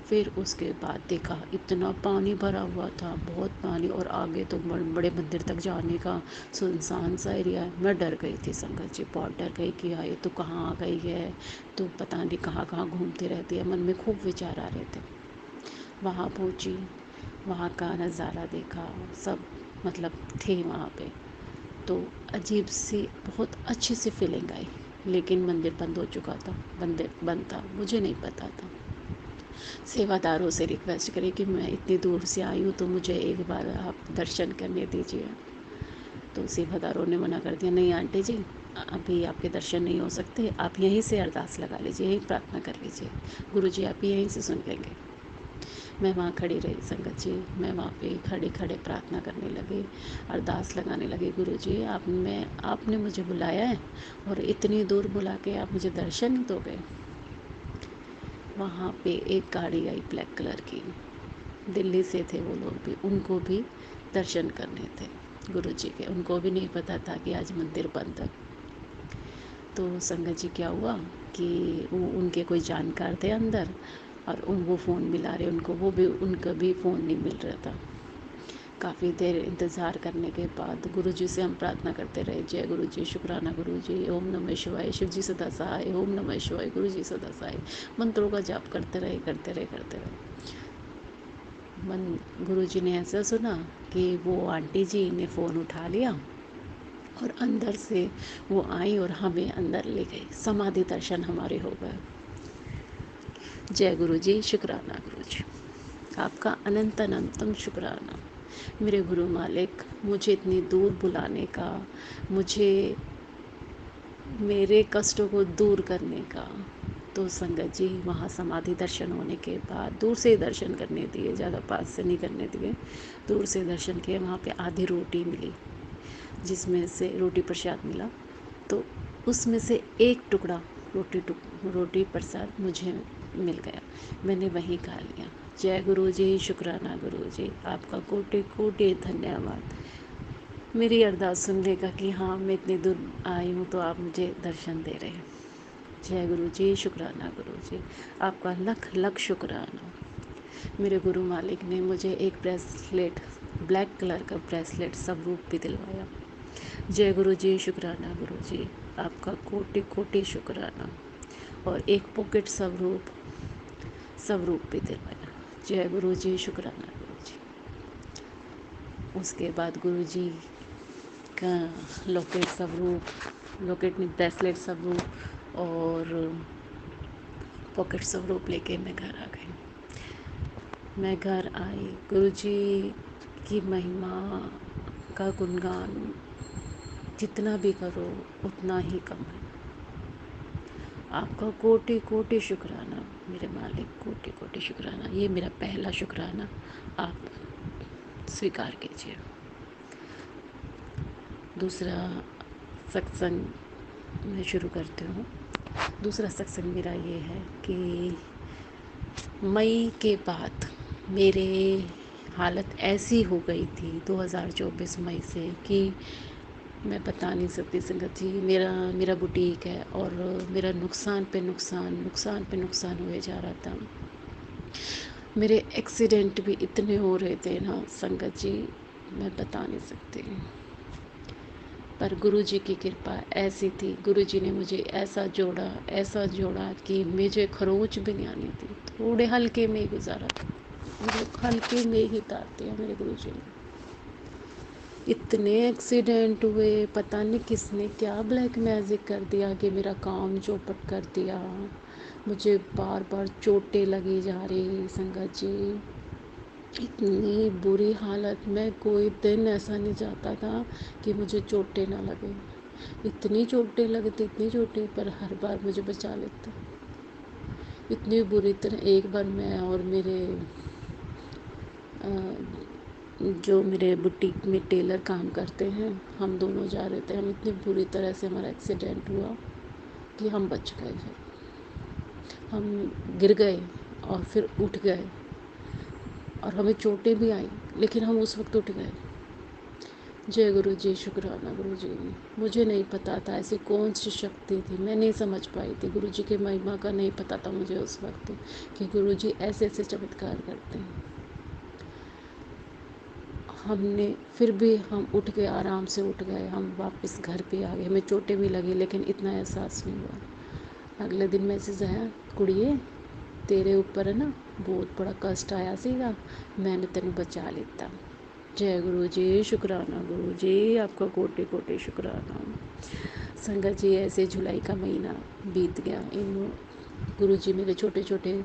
फिर उसके बाद देखा इतना पानी भरा हुआ था, बहुत पानी, और आगे तो बड़े मंदिर तक जाने का सुनसान सा एरिया है। मैं डर गई थी संगत जी, बहुत डर गई कि ये तो कहाँ आ गई है, तो पता नहीं कहाँ कहाँ घूमती रहती है। मन में खूब विचार आ रहे थे। वहाँ पहुँची, वहाँ का नज़ारा देखा, सब मतलब थे वहाँ पे, तो अजीब सी बहुत अच्छी सी फीलिंग आई। लेकिन मंदिर बंद हो चुका था, मंदिर बंद था, मुझे नहीं पता था। सेवादारों से रिक्वेस्ट करी कि मैं इतनी दूर से आई हूँ तो मुझे एक बार आप दर्शन करने दीजिए। तो सेवादारों ने मना कर दिया, नहीं आंटी जी, अभी आपके दर्शन नहीं हो सकते, आप यहीं से अरदास लगा लीजिए, यहीं प्रार्थना कर लीजिए, गुरु जी आप यहीं से सुन लेंगे। मैं वहाँ खड़ी रही संगत जी, मैं वहाँ पे खड़े खड़े प्रार्थना करने लगी, अरदास लगाने लगी। गुरु जी आपने मुझे बुलाया है और इतनी दूर बुला के आप मुझे दर्शन ही दोगे। वहाँ पे एक गाड़ी आई ब्लैक कलर की, दिल्ली से थे वो लोग भी, उनको भी दर्शन करने थे गुरु जी के। उनको भी नहीं पता था कि आज मंदिर बंद है। तो संगत जी क्या हुआ कि वो उनके कोई जानकार थे अंदर, और वो फ़ोन मिला रहे उनको, उनका भी फ़ोन नहीं मिल रहा था। काफ़ी देर इंतज़ार करने के बाद गुरु जी से हम प्रार्थना करते रहे, जय गुरु जी, शुक्राना गुरु जी, ओम नमः शिवाय, शिव जी सदा सहाय, ओम नमः शिवाय, गुरु जी सदा सहाय, मंत्रों का जाप करते रहे। गुरु जी ने ऐसा सुना कि वो आंटी जी ने फ़ोन उठा लिया और अंदर से वो आई और हमें अंदर ले गई। समाधि दर्शन हमारे हो गए। जय गुरु जी, शुक्राना गुरु जी, आपका अनंत अनंतम शुक्राना मेरे गुरु मालिक, मुझे इतनी दूर बुलाने का, मुझे मेरे कष्टों को दूर करने का। तो संगत जी वहाँ समाधि दर्शन होने के बाद दूर से दर्शन करने दिए, ज़्यादा पास से नहीं करने दिए, दूर से दर्शन किए। वहाँ पे आधी रोटी मिली, जिसमें से रोटी प्रसाद मिला, तो उसमें से एक टुकड़ा रोटी प्रसाद मुझे मिल गया, मैंने वहीं खा लिया। जय गुरु जी, शुक्राना गुरु जी, आपका कोटि कोटि धन्यवाद मेरी अरदास सुनने का कि हाँ मैं इतनी दूर आई हूँ तो आप मुझे दर्शन दे रहे हैं। जय गुरु जी, शुक्राना गुरु जी, आपका लख लख शुक्राना। मेरे गुरु मालिक ने मुझे एक ब्रेसलेट, ब्लैक कलर का ब्रेसलेट स्वरूप भी दिलवाया। जय गुरु जी, शुक्राना गुरु जी, आपका कोटि कोटि शुक्राना। और एक पॉकेट स्वरूप भी दिलवाया। जय गुरु जी, शुक्राना गुरु जी। उसके बाद गुरु जी का लॉकेट नहीं, ब्रेसलेट स्वरूप और पॉकेट स्वरूप लेके मैं घर आ गई। मैं घर आई, गुरु जी की महिमा का गुणगान जितना भी करो उतना ही कम है। आपका कोटि कोटि शुक्राना मेरे मालिक, कोटि कोटि शुक्राना। ये मेरा पहला शुक्राना आप स्वीकार कीजिए। दूसरा सत्संग मैं शुरू करती हूँ। दूसरा सत्संग मेरा ये है कि मई के बाद मेरे हालत ऐसी हो गई थी 2024 मई से कि मैं बता नहीं सकती संगत जी। मेरा बुटीक है और मेरा नुकसान पे नुकसान हुए जा रहा था। मेरे एक्सीडेंट भी इतने हो रहे थे ना संगत जी, मैं बता नहीं सकती। पर गुरु जी की कृपा ऐसी थी, गुरु जी ने मुझे ऐसा जोड़ा कि मुझे खरोच भी नहीं आनी थी, थोड़े हल्के में ही गुजारा था। मुझे हल्के में ही उतार दिया मेरे गुरु जी ने। इतने एक्सीडेंट हुए, पता नहीं किसने क्या ब्लैक मैजिक कर दिया कि मेरा काम चौपट कर दिया। मुझे बार बार चोटें लगी जा रही संगत जी, इतनी बुरी हालत में कोई दिन ऐसा नहीं जाता था कि मुझे चोटें ना लगे। इतनी चोटें लगती, इतनी चोटें, पर हर बार मुझे बचा लेता। इतनी बुरी तरह एक बार मैं और मेरे जो मेरे बुटीक में टेलर काम करते हैं, हम दोनों जा रहे थे। हम इतनी बुरी तरह से हमारा एक्सीडेंट हुआ कि हम बच गए। फिर हम गिर गए और फिर उठ गए और हमें चोटें भी आई, लेकिन हम उस वक्त उठ गए। जय गुरु जी, शुक्राना गुरु जी। मुझे नहीं पता था ऐसी कौन सी शक्ति थी, मैं नहीं समझ पाई थी। गुरु जी की महिमा का नहीं पता था मुझे उस वक्त कि गुरु जी ऐसे ऐसे चमत्कार करते हैं। हमने फिर भी हम उठ गए, आराम से उठ गए, हम वापस घर पे आ गए। हमें चोटें भी लगी लेकिन इतना एहसास नहीं हुआ। अगले दिन मैसेज आया, कुड़िए तेरे ऊपर है ना बहुत बड़ा कष्ट आया सीगा, मैंने तेन बचा लेता। जय गुरु जी, शुक्राना गुरु जी, आपका कोटि कोटि शुक्राना। संगत जी, ऐसे जुलाई का महीना बीत गया। इन गुरु जी मेरे छोटे छोटे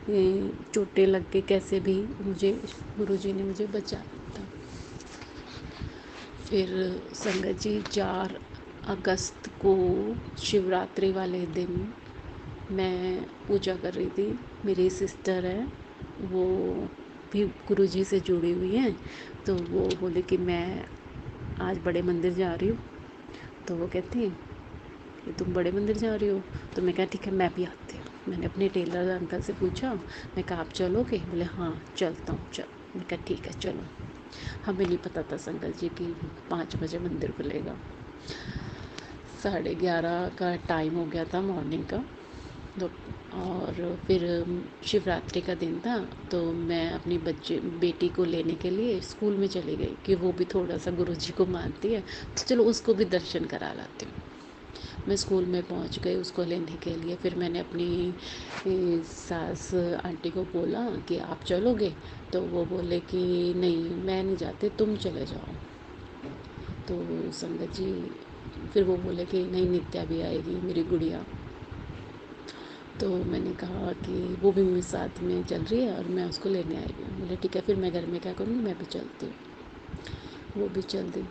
चोटें लग के कैसे भी मुझे गुरु जी ने मुझे बचा लिया। फिर संगत जी 4 अगस्त को शिवरात्रि वाले दिन मैं पूजा कर रही थी। मेरी सिस्टर है, वो भी गुरु जी से जुड़ी हुई हैं, तो वो बोले कि मैं आज बड़े मंदिर जा रही हूँ। तो वो कहती हैं कि तुम बड़े मंदिर जा रही हो? तो मैं कहा ठीक है मैं भी आती हूँ। मैंने अपने टेलर अंकल से पूछा, मैं कहा आप चलोगे? बोले हाँ चलता हूँ, चल। मैं कहा ठीक है चलो। हमें नहीं पता था संगत जी कि 5 बजे मंदिर खुलेगा। 11:30 का टाइम हो गया था मॉर्निंग का। तो और फिर शिवरात्रि का दिन था, तो मैं अपनी बेटी को लेने के लिए स्कूल में चली गई कि वो भी थोड़ा सा गुरु जी को मानती है, तो चलो उसको भी दर्शन करा लाती हूँ। मैं स्कूल में पहुँच गई उसको लेने के लिए। फिर मैंने अपनी सास आंटी को बोला कि आप चलोगे? तो वो बोले कि नहीं मैं नहीं जाती, तुम चले जाओ। तो संगत जी फिर वो बोले कि नहीं नित्या भी आएगी मेरी गुड़िया। तो मैंने कहा कि वो भी मेरे साथ में चल रही है और मैं उसको लेने आई हूँ। बोले ठीक है, फिर मैं घर में क्या करूँगी, मैं भी चलती हूँ। वो भी चल दी।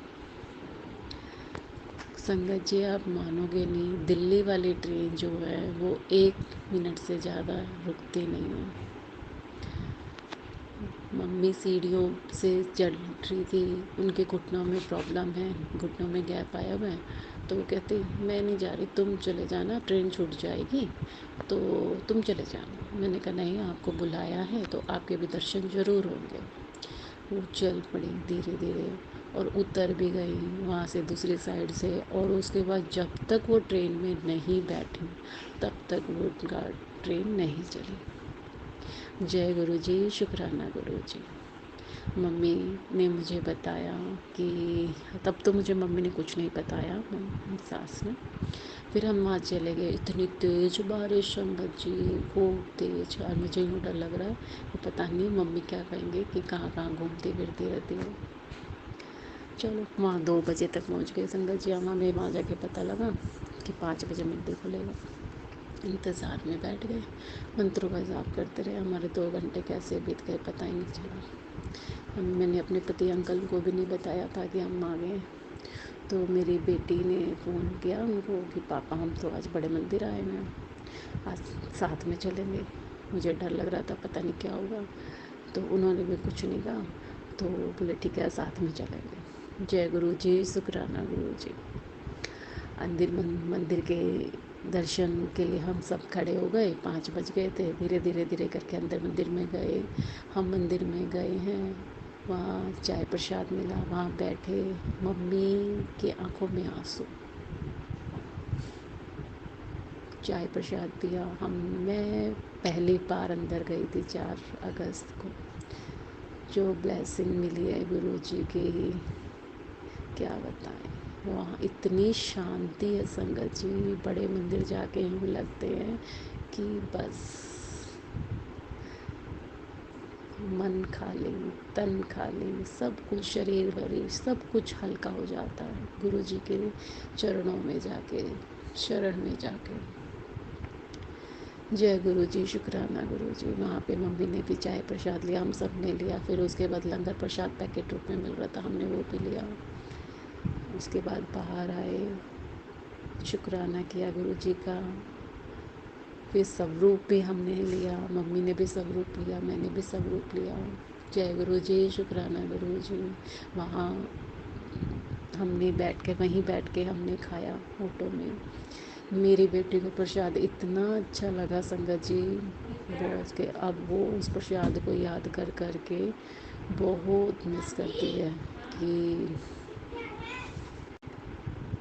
संगत जी आप मानोगे नहीं, दिल्ली वाली ट्रेन जो है वो 1 मिनट से ज़्यादा रुकती नहीं है। मम्मी सीढ़ियों से चढ़ रही थी, उनके घुटनों में प्रॉब्लम है, घुटनों में गैप आया हुआ है। तो वो कहती मैं नहीं जा रही, तुम चले जाना, ट्रेन छूट जाएगी तो तुम चले जाना। मैंने कहा नहीं, आपको बुलाया है तो आपके भी दर्शन ज़रूर होंगे। वो चल पड़ी धीरे धीरे और उतर भी गई वहाँ से दूसरी साइड से। और उसके बाद जब तक वो ट्रेन में नहीं बैठी तब तक वो ट्रेन नहीं चली। जय गुरु जी, शुक्राना गुरु जी। मम्मी ने मुझे बताया कि तब तो मुझे मम्मी ने कुछ नहीं बताया, मेरी सास ने। फिर हम वहाँ चले गए। इतनी तेज़ बारिश संगत जी, खूब तेज़। और मुझे यूँ डर लग रहा है कि पता नहीं मम्मी क्या कहेंगे कि कहाँ कहाँ घूमती फिरती रहती है। चलो वहाँ 2 बजे तक पहुँच गए संगत जी। हमें वहाँ जाके पता लगा कि 5 बजे मंदिर खुलेगा। इंतज़ार में बैठ गए, मंत्रों का जाप करते रहे। हमारे 2 घंटे कैसे बीत गए पता ही नहीं चला। मैंने अपने पति अंकल को भी नहीं बताया था कि हम आ गए। तो मेरी बेटी ने फ़ोन किया उनको कि पापा हम तो आज बड़े मंदिर आए हुए हैं, आज साथ में चलेंगे। मुझे डर लग रहा था पता नहीं क्या होगा, तो उन्होंने भी कुछ नहीं कहा। तो बोले ठीक है साथ में चलेंगे। जय गुरु जी, शुक्राना गुरु जी। मंदिर के दर्शन के लिए हम सब खड़े हो गए। 5 बज गए थे। धीरे धीरे धीरे करके अंदर मंदिर में गए। हम मंदिर में गए हैं, वहाँ चाय प्रसाद मिला, वहाँ बैठे। मम्मी की आंखों में आंसू। चाय प्रसाद पिया। मैं पहली बार अंदर गई थी 4 अगस्त को। जो ब्लेसिंग मिली है गुरु जी की क्या बताएं। वहाँ इतनी शांति है संगत जी, बड़े मंदिर जाके यूँ लगते हैं कि बस मन खाली, तन खाली, सब कुछ, शरीर वरीर सब कुछ हल्का हो जाता है गुरु जी के चरणों में जाके, शरण में जाके। जय गुरु जी, शुक्राना गुरु जी। वहाँ पे मम्मी ने भी चाय प्रसाद लिया, हम सब ने लिया। फिर उसके बाद लंगर प्रसाद पैकेट रूप में मिल रहा था, हमने वो भी लिया। उसके बाद बाहर आए, शुक्राना किया गुरु जी का। फिर स्वरूप भी हमने लिया, मम्मी ने भी स्वरूप लिया, मैंने भी स्वरूप लिया। जय गुरु जी, शुक्राना गुरु जी। वहाँ हमने वहीं बैठ के हमने खाया ऑटो में। मेरी बेटी को प्रसाद इतना अच्छा लगा संगत जी, बहुत के अब वो उस प्रसाद को याद कर कर के बहुत मिस करती है कि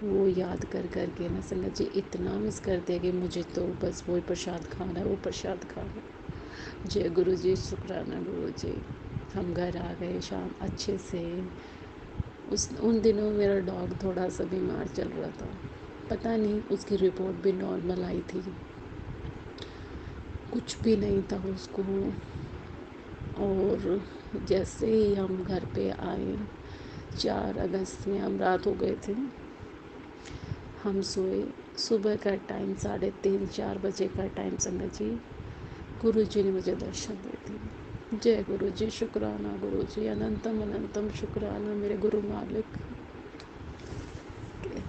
वो याद कर कर के ना संगत जी इतना मिस करते हैं कि मुझे तो बस वो प्रसाद खाना है, वो प्रसाद खाना है। जय गुरु जी, शुक्राना गुरु जी। हम घर आ गए शाम अच्छे से। उन दिनों मेरा डॉग थोड़ा सा बीमार चल रहा था, पता नहीं उसकी रिपोर्ट भी नॉर्मल आई थी, कुछ भी नहीं था उसको। और जैसे ही हम घर पे आए, 4 अगस्त में हम रात हो गए थे, हम सोए। सुबह का टाइम 3:30-4 बजे का टाइम संगत जी, गुरु जी ने मुझे दर्शन दे दिए। जय गुरु जी, शुक्राना गुरु जी, अनंतम अनंतम शुक्राना मेरे गुरु मालिक।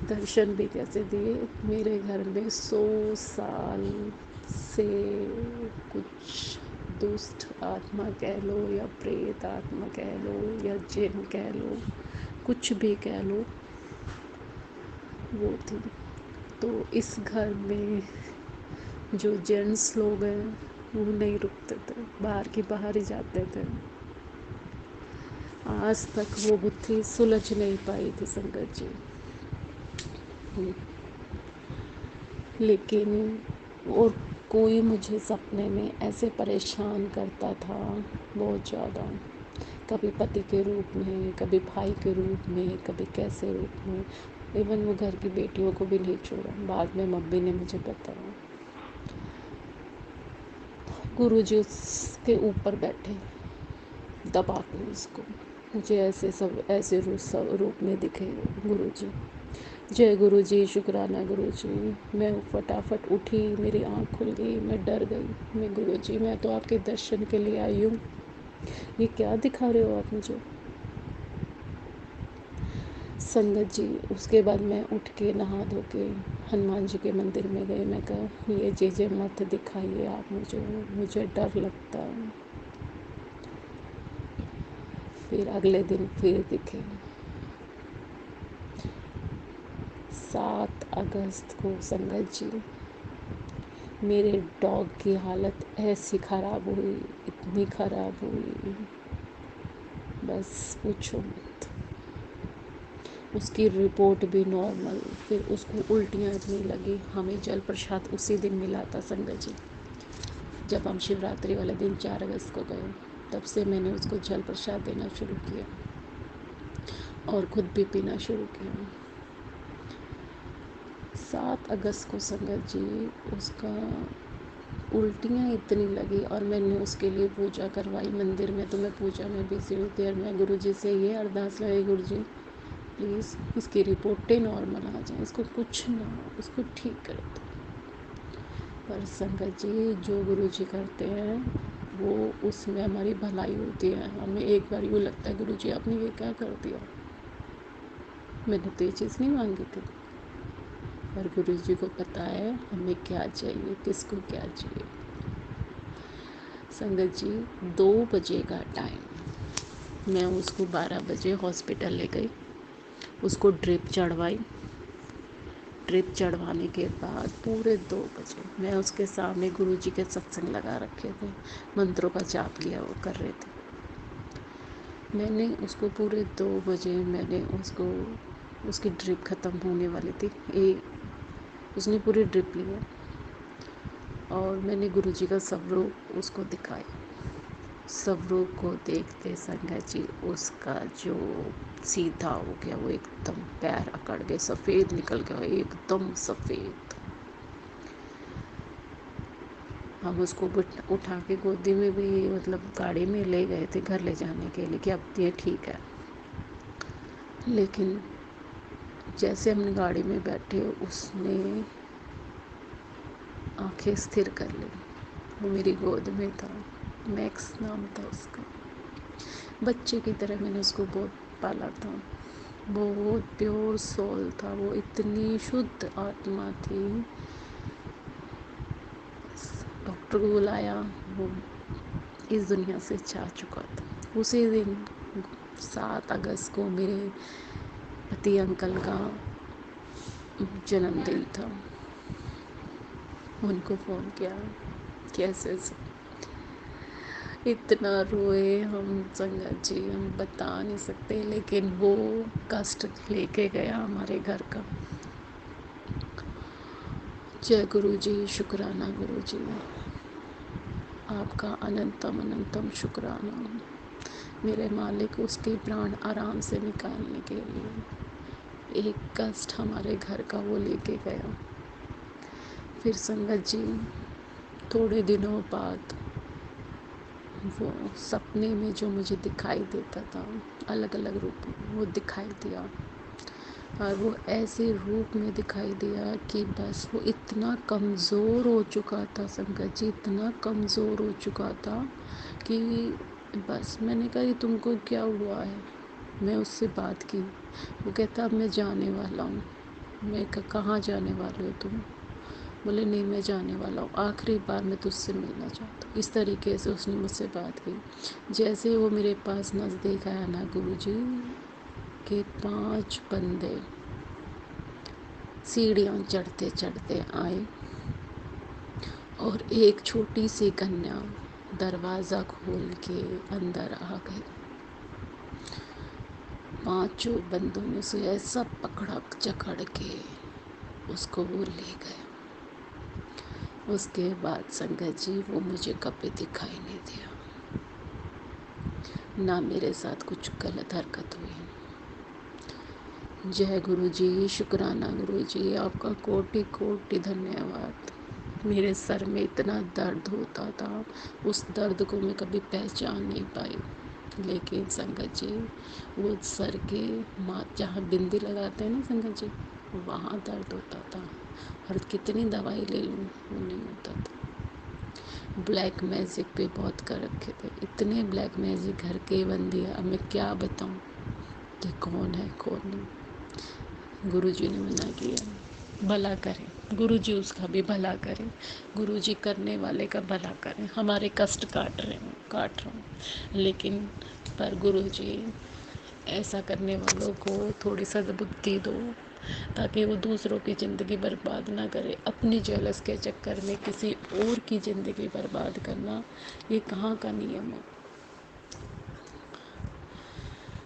दर्शन भी कैसे दिए, मेरे घर में 100 साल से कुछ दुष्ट आत्मा कह लो या प्रेत आत्मा कह लो या जिन कह लो, कुछ भी कह लो, वो थी। तो इस घर में जो जेंट्स लोग हैं वो नहीं रुकते थे, बाहर के बाहर ही जाते थे। आज तक वो बुद्धि सुलझ नहीं पाई थी संगत जी। लेकिन और कोई मुझे सपने में ऐसे परेशान करता था बहुत ज़्यादा, कभी पति के रूप में, कभी भाई के रूप में, कभी कैसे रूप में। इवन वो घर की बेटियों को भी नहीं छोड़ा। बाद में मम्मी ने मुझे बताया, गुरुजी उसके ऊपर बैठे दबा के उसको। मुझे ऐसे रूप में दिखे गुरुजी। जय गुरु जी, शुक्राना गुरु जी। मैं फटाफट उठी, मेरी आँख खुल गई, मैं डर गई। मैं गुरु जी, मैं तो आपके दर्शन के लिए आई हूँ, ये क्या दिखा रहे हो आप मुझे। संगत जी, उसके बाद मैं उठ के नहा धो के हनुमान जी के मंदिर में गई। मैं कहा ये चीज़ें मत दिखाइए आप मुझे डर लगता है। फिर अगले दिन फिर दिखे। 7 अगस्त को संगत जी, मेरे डॉग की हालत ऐसी ख़राब हुई, इतनी ख़राब हुई, बस पूछो मत। उसकी रिपोर्ट भी नॉर्मल। फिर उसको उल्टियाँ इतनी लगी। हमें जल प्रसाद उसी दिन मिला था संगत जी, जब हम शिवरात्रि वाले दिन 4 अगस्त को गए। तब से मैंने उसको जल प्रसाद देना शुरू किया और खुद भी पीना शुरू किया। 7 अगस्त को संगत जी, उसका उल्टियाँ इतनी लगी और मैंने उसके लिए पूजा करवाई मंदिर में। तो मैं पूजा में बिजी होती और मैं गुरु जी से ये अरदास लगाई, गुरु जी प्लीज़ इसकी रिपोर्टें नॉर्मल आ जाए, इसको कुछ ना हो, उसको ठीक कर दो। पर संगत जी, जो गुरु जी करते हैं वो उसमें हमारी भलाई होती है। हमें एक बार यूँ लगता है, गुरु जी आपने ये क्या कर दिया, मैंने तो ये चीज़ नहीं मांगी थी। पर गुरु जी को पता है हमें क्या चाहिए, किसको क्या चाहिए। संगत जी, 2 बजे का टाइम, मैं उसको 12 बजे हॉस्पिटल ले गई, उसको ड्रिप चढ़वाई। ड्रिप चढ़वाने के बाद पूरे 2 बजे मैं उसके सामने गुरु जी के सत्संग लगा रखे थे, मंत्रों का जाप किया वो कर रहे थे। मैंने उसको पूरे 2 बजे मैंने उसको, उसकी ड्रिप ख़त्म होने वाली थी, उसने पूरी ड्रिप लिया और मैंने गुरु जी का स्वरूप उसको दिखाया। स्वरूप को देखते संगत जी, उसका जो सीधा हो गया, वो एकदम पैर अकड़ गए, सफ़ेद निकल गया, एकदम सफ़ेद। हम उसको उठा के गोदी में भी मतलब गाड़ी में ले गए थे घर ले जाने के लिए कि अब ये ठीक है। लेकिन जैसे हमने गाड़ी में बैठे उसने आंखें स्थिर कर ली। वो मेरी गोद में था, मैक्स नाम था उसका। बच्चे की तरह मैंने उसको बहुत पाला था। बहुत प्योर सोल था वो, इतनी शुद्ध आत्मा थी। डॉक्टर को बुलाया, वो इस दुनिया से जा चुका था। उसी दिन 7 अगस्त को मेरे पति अंकल का जन्मदिन था। उनको फ़ोन किया, कैसे इतना रोए हम संगत जी, हम बता नहीं सकते। लेकिन वो कष्ट लेके गया हमारे घर का। जय गुरु जी, शुक्राना गुरु जी, आपका अनंतम अनंतम शुक्राना। मेरे मालिक उसके प्राण आराम से निकालने के लिए एक कष्ट हमारे घर का वो लेके गया। फिर संगत जी थोड़े दिनों बाद वो सपने में जो मुझे दिखाई देता था, अलग अलग रूप में वो दिखाई दिया। और वो ऐसे रूप में दिखाई दिया कि बस वो इतना कमज़ोर हो चुका था संगत जी, इतना कमज़ोर हो चुका था कि बस मैंने कहा कि तुमको क्या हुआ है। मैं उससे बात की, वो कहता अब मैं जाने वाला हूँ। मैं कहाँ जाने वाले हो तुम? बोले नहीं मैं जाने वाला हूँ, आखिरी बार मैं तुझसे मिलना चाहता हूँ। इस तरीके से उसने मुझसे बात की। जैसे वो मेरे पास नज़दीक आया ना, गुरुजी के 5 बंदे सीढ़ियाँ चढ़ते चढ़ते आए और एक छोटी सी कन्या दरवाज़ा खोल के अंदर आ गई। 5 बंदों ने उसे ऐसा पकड़ा जकड़ के उसको वो ले गए। उसके बाद संगत जी वो मुझे कभी दिखाई नहीं दिया, ना मेरे साथ कुछ गलत हरकत हुई। जय गुरु जी, शुक्राना गुरु जी, आपका कोटि कोटि धन्यवाद। मेरे सर में इतना दर्द होता था, उस दर्द को मैं कभी पहचान नहीं पाई। लेकिन संगत जी वो सर के जहाँ बिंदी लगाते हैं ना संगत जी, वहाँ दर्द होता था। और कितनी दवाई ले लूँ वो नहीं होता था। ब्लैक मैजिक पे बहुत कर रखे थे, इतने ब्लैक मैजिक घर के बंदी। अब मैं क्या बताऊँ कि कौन है कौन नहीं। गुरुजी ने मना किया, भला करें गुरुजी, उसका भी भला करें गुरुजी, करने वाले का भला करें। हमारे कष्ट काट रहे हूँ, लेकिन पर गुरुजी ऐसा करने वालों को थोड़ी सद्बुद्धि दो, ताकि वो दूसरों की ज़िंदगी बर्बाद ना करे। अपनी जेलस के चक्कर में किसी और की ज़िंदगी बर्बाद करना ये कहाँ का नियम है।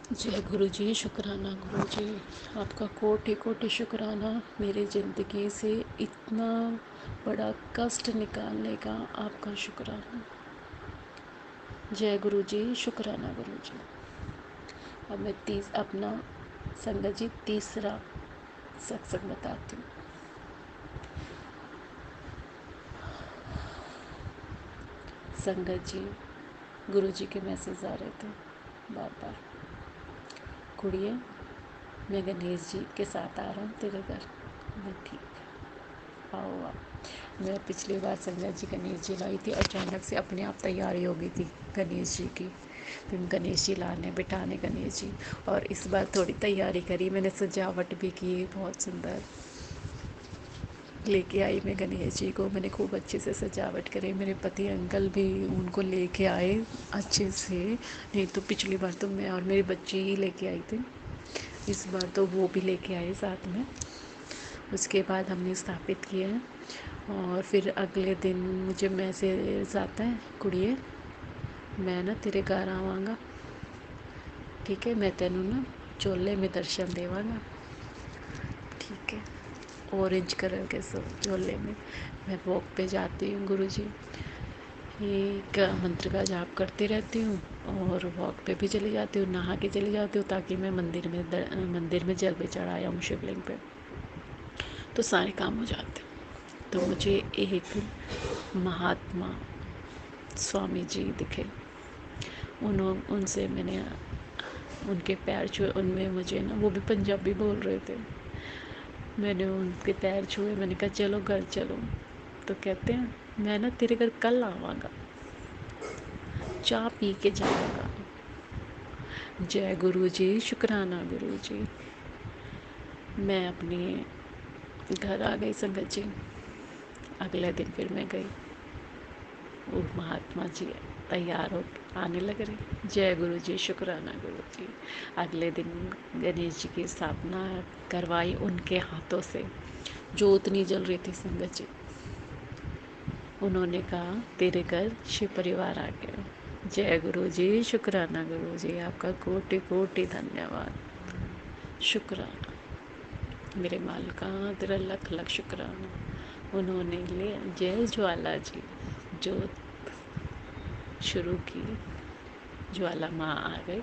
जय गुरु जी, शुक्राना गुरु जी, आपका कोटि कोटि शुक्राना। मेरी ज़िंदगी से इतना बड़ा कष्ट निकालने का आपका शुक्राना। जय गुरु जी, शुक्राना गुरु जी। अब मैं अपना संगत जी तीसरा सत्संग बताती हूँ। संगत जी गुरु जी के मैसेज आ रहे थे बार बार, कुड़िए मैं गणेश जी के साथ आ रहा हूँ तेरे घर। मैं ठीक, आओ आप। मैं पिछली बार संगत जी गणेश जी लाई थी, अचानक से अपने आप तैयारी हो गई थी गणेश जी की, फिर गणेश जी लाने बिठाने गणेश जी। और इस बार थोड़ी तैयारी करी मैंने, सजावट भी की, बहुत सुंदर लेके आई मैं गणेश जी को। मैंने खूब अच्छे से सजावट करी, मेरे पति अंकल भी उनको लेके आए अच्छे से। नहीं तो पिछली बार तो मैं और मेरे बच्चे ही लेके आई थे, इस बार तो वो भी लेके आए साथ में। उसके बाद हमने स्थापित किया है। और फिर अगले दिन मुझे मैसेज आता है, कुड़िए मैं ना तेरे घर आवांगा, ठीक है, मैं तेनू ना चोले में दर्शन देवांगा, ठीक है। ऑरेंज कलर के चोले में मैं वॉक पे जाती हूँ गुरुजी, एक मंत्र का जाप करती रहती हूँ और वॉक पे भी चली जाती हूँ, नहा के चली जाती हूँ, ताकि मैं मंदिर में जल भी चढ़ाया हूँ शिवलिंग पे, तो सारे काम हो जाते हैं। तो मुझे एक महात्मा स्वामी जी दिखे। उनसे मैंने उनके पैर छुए। उनमें मुझे ना, वो भी पंजाबी बोल रहे थे। मैंने उनके पैर छुए, मैंने कहा चलो घर चलो। तो कहते हैं मैं ना तेरे घर कल आवांगा, चाय पी के जाऊंगा। जय गुरु जी, शुक्राना गुरु जी। मैं अपने घर आ गई संगत जी। अगले दिन फिर मैं गई, वो महात्मा जी तैयार हो आने लग रहे। जय गुरु जी, शुक्राना गुरु जी। अगले दिन गणेश जी की स्थापना करवाई उनके हाथों से। जोत नहीं जल रही थी संगत जी। उन्होंने कहा तेरे घर शिव परिवार आ गया। जय गुरु जी, शुक्राना गुरु जी, आपका कोटि कोटि धन्यवाद। शुक्राना मेरे मालिका, तेरा लख लख शुक्राना। उन्होंने ले जय ज्वाला जी जोत शुरू की। ज्वाला माँ आ गई,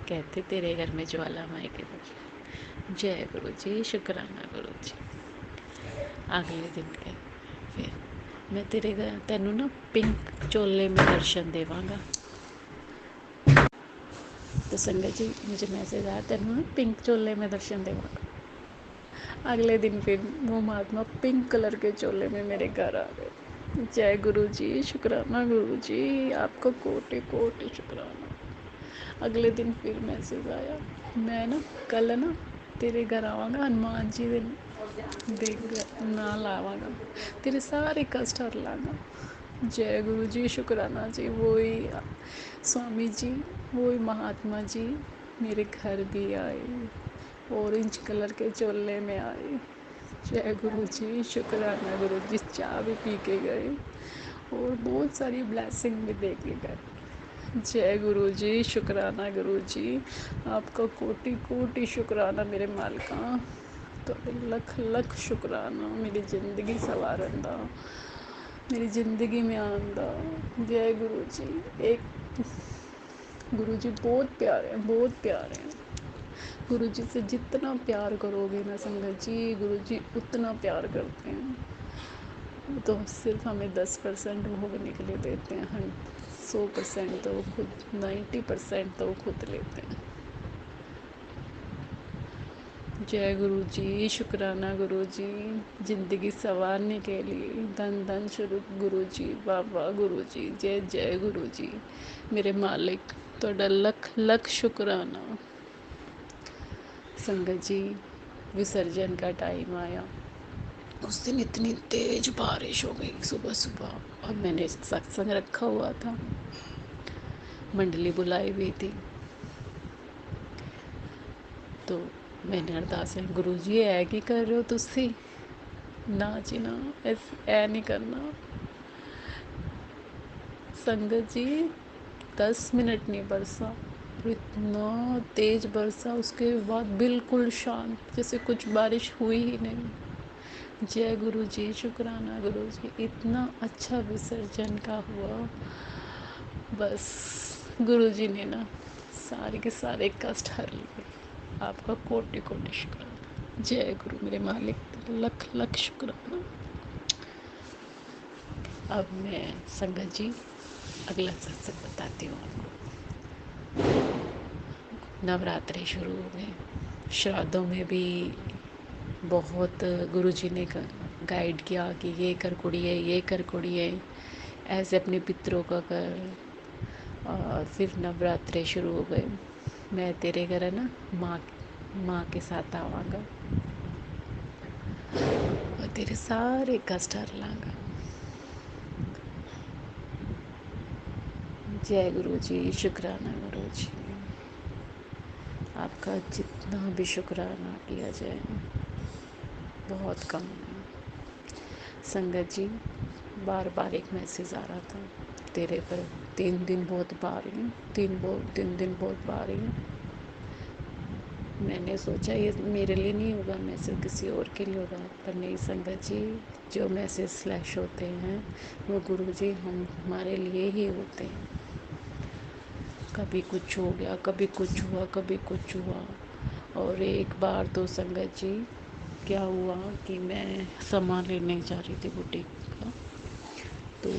कहते तेरे घर में ज्वाला माई के घर। जय गुरु जी, शुक्राना गुरु जी। अगले दिन के फिर मैं तेरे घर तेनू ना पिंक चोले में दर्शन देवांगा। तो संगत जी मुझे मैसेज आया, तेनू ना पिंक चोले में दर्शन देवांगा। अगले दिन फिर वो महात्मा पिंक कलर के चोले में मेरे घर आ गए। जय गुरु जी, शुक्राना गुरु जी, आपका कोटि कोटि शुक्राना। अगले दिन फिर मैसेज आया, मैं ना कल ना तेरे घर आवांगा, हनुमान जी देख ना लावांगा, तेरे सारे कष्ट हर लांगा। जय गुरु जी, शुक्राना जी। वही स्वामी जी, वही महात्मा जी मेरे घर भी आए, ऑरेंज कलर के चोले में आए। जय गुरु जी, शुक्राना गुरु जी। चाय भी पी के गए और बहुत सारी ब्लेसिंग भी दे के गए। जय गुरु जी, शुक्राना गुरु जी, आपका कोटि कोटि शुक्राना मेरे मालिका। तो लख लख शुक्राना, मेरी ज़िंदगी सवारंदा, मेरी ज़िंदगी में आंदा। जय गुरु जी। एक गुरु जी बहुत प्यारे हैं, बहुत प्यारे हैं। गुरु जी से जितना प्यार करोगे ना संगत जी, गुरु जी उतना प्यार करते हैं। तो सिर्फ हमें 10% भोगने के लिए देते हैं, हम 100% तो वो खुद, 90% तो वो खुद लेते हैं। जय गुरु जी, शुक्राना गुरु जी। ज़िंदगी संवारने के लिए धन धन शुरू गुरु जी, बाबा गुरु जी, जय जय गुरु जी। मेरे मालिक तोड़ा लख लख शुक्राना। संगत जी विसर्जन का टाइम आया, उस दिन इतनी तेज बारिश हो गई सुबह सुबह, और मैंने सत्संग रखा हुआ था, मंडली बुलाई हुई थी। तो मैंने अरदास है, गुरु जी ऐ की कर रहे हो तुसी? ना जी ना, ऐ नहीं करना। संगत जी 10 मिनट नहीं बरसा, इतना तेज बरसा, उसके बाद बिल्कुल शांत, जैसे कुछ बारिश हुई ही नहीं। जय गुरु जी, शुक्राना गुरु जी। इतना अच्छा विसर्जन का हुआ, बस गुरु जी ने ना सारे के सारे कष्ट हर लिए। आपका कोटि कोटि शुक्राना। जय गुरु मेरे मालिक, लख लख शुक्राना। अब मैं संगत जी अगला सत्संग बताती हूँ आपको। नवरात्रे शुरू हो गए, श्राद्धों में भी बहुत गुरु जी ने गाइड किया कि ये कर कुड़िए, ये कर कुड़िए, ऐसे अपने पितरों का कर। और फिर नवरात्रे शुरू हो गए। मैं तेरे घर है ना माँ के साथ आवांगा और तेरे सारे कष्ट हर लांगा। जय गुरु जी, शुक्राना गुरु जी। आपका जितना भी शुक्राना किया जाए बहुत कम है। संगत जी बार बार एक मैसेज आ रहा था, तेरे पर 3 दिन बहुत भारी, 3 दिन बहुत भारी। मैंने सोचा ये मेरे लिए नहीं होगा मैसेज, किसी और के लिए होगा, पर नहीं संगत जी, जो मैसेज फ्लैश होते हैं वो गुरु जी हमारे लिए ही होते हैं। कभी कुछ हो गया, कभी कुछ हुआ, कभी कुछ हुआ। और एक बार तो संगत जी क्या हुआ कि मैं सामान लेने जा रही थी बुटीक का, तो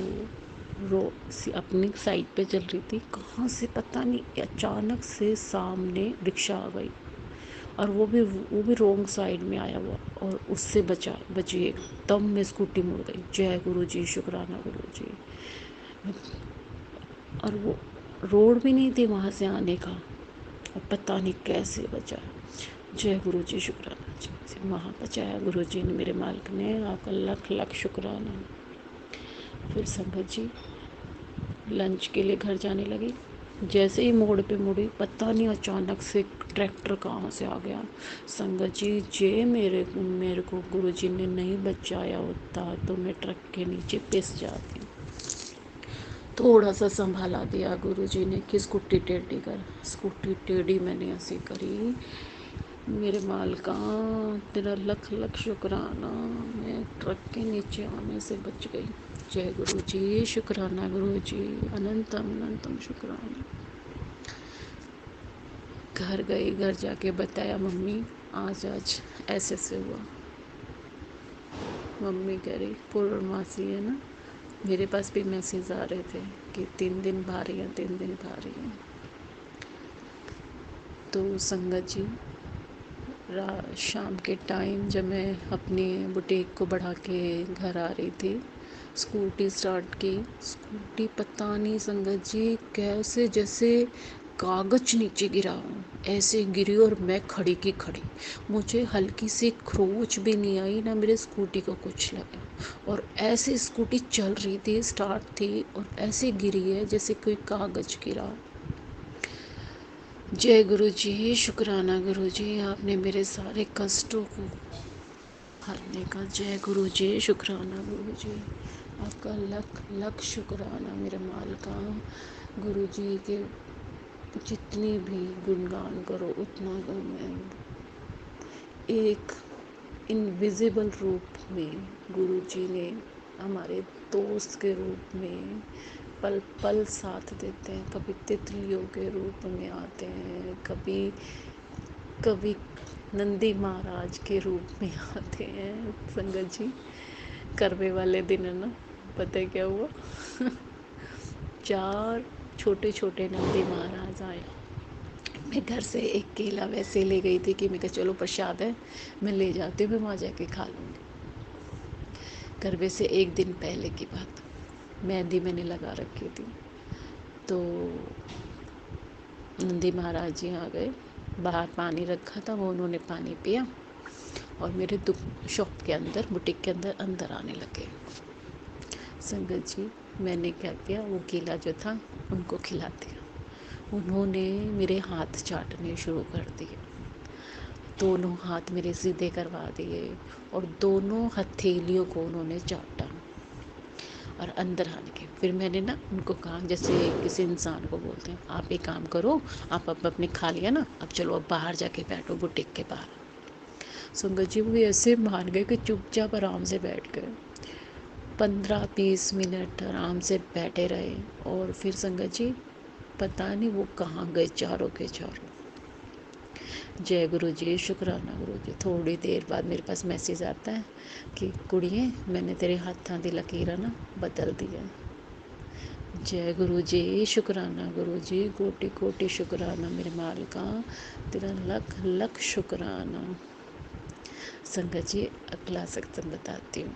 अपनी साइड पे चल रही थी, कहाँ से पता नहीं अचानक से सामने रिक्शा आ गई, और वो भी रोंग साइड में आया हुआ, और उससे बची एकदम में स्कूटी मुड़ गई। जय गुरु जी, शुक्राना गुरु जी। और वो रोड भी नहीं थी वहाँ से आने का, और पता नहीं कैसे बचा। जय गुरु जी, शुक्राना जी, वहाँ बचाया गुरु जी ने, मेरे मालिक ने, आपका लख लख शुक्राना। फिर संगत जी लंच के लिए घर जाने लगी, जैसे ही मोड़ पे मुड़ी, पता नहीं अचानक से ट्रैक्टर कहाँ से आ गया। संगत जी, जे मेरे को गुरुजी ने नहीं बचाया होता तो मैं ट्रक के नीचे पिस जाती। थोड़ा सा संभाला दिया गुरुजी ने कि स्कूटी टेढ़ी कर। स्कूटी टेढ़ी मैंने ऐसे करी, मेरे मालिका तेरा लख लख शुक्राना, मैं ट्रक के नीचे आने से बच गई। जय गुरु जी, शुक्राना गुरु जी, अनंतम अनंतम शुक्राना। घर गई, घर जाके बताया मम्मी आज ऐसे से हुआ। मम्मी कह रही पूर्णमासी है ना, मेरे पास भी मैसेज आ रहे थे कि 3 दिन भारी है, 3 दिन भारी है। तो संगत जी शाम के टाइम जब मैं अपनी बुटीक को बढ़ा के घर आ रही थी, स्कूटी स्टार्ट की, स्कूटी पता नहीं संगत जी कैसे जैसे कागज नीचे गिरा हूँ ऐसे गिरी, और मैं खड़ी की खड़ी, मुझे हल्की सी खरोच भी नहीं आई, ना मेरे स्कूटी को कुछ लगा, और ऐसे स्कूटी चल रही थी, स्टार्ट थी, और ऐसे गिरी है जैसे कोई कागज गिरा। जय गुरु जी, शुक्राना गुरु जी, आपने मेरे सारे कष्टों को हरने का। जय गुरु जी, शुक्राना गुरु जी, आपका लख लख शुक्राना मेरे माल का। गुरु जी के जितनी भी गुणगान करो उतना कम है। एक इनविजिबल रूप में गुरु जी ने हमारे दोस्त के रूप में पल पल साथ देते हैं, कभी तितलियों के रूप में आते हैं, कभी नंदी महाराज के रूप में आते हैं। संगत जी करवे वाले दिन है ना, पता है क्या हुआ 4 छोटे छोटे नंदी महाराज आए। मैं घर से एक केला वैसे ले गई थी कि मैं कहा चलो प्रसाद है, मैं ले जाती हूँ, मैं वहाँ जाके खा लूँगी। करवे से एक दिन पहले की बात, मेहंदी मैंने लगा रखी थी, तो नंदी महाराज जी आ गए, बाहर पानी रखा था, वो उन्होंने पानी पिया, और मेरे शॉप के अंदर, बुटीक के अंदर आने लगे। संगत जी मैंने क्या किया, वो केला जो था उनको खिला दिया। उन्होंने मेरे हाथ चाटने शुरू कर दिए, दोनों हाथ मेरे सीधे करवा दिए, और दोनों हथेलियों को उन्होंने चाटा, और अंदर आने के फिर मैंने ना उनको कहा, जैसे किसी इंसान को बोलते हैं, आप एक काम करो, आप अब अपने खा लिया ना, अब चलो अब बाहर जाके बैठो बुटीक के बाहर। संगत जी वो ऐसे मान गए कि चुपचाप आराम से बैठ गए। 15-20 मिनट आराम से बैठे रहे, और फिर संगत जी पता नहीं वो कहाँ गए चारों के चारों। जय गुरु जी, शुक्राना गुरु जी। थोड़ी देर बाद मेरे पास मैसेज आता है कि कुड़िए मैंने तेरे हाथां दी लकीर ना बदल दिया। जय गुरु जी, शुक्राना गुरु जी, कोटि कोटि शुक्राना मेरे मालिका, तेरा लख लख शुक्राना। संगत जी अगला सत्संग बताती हूँ।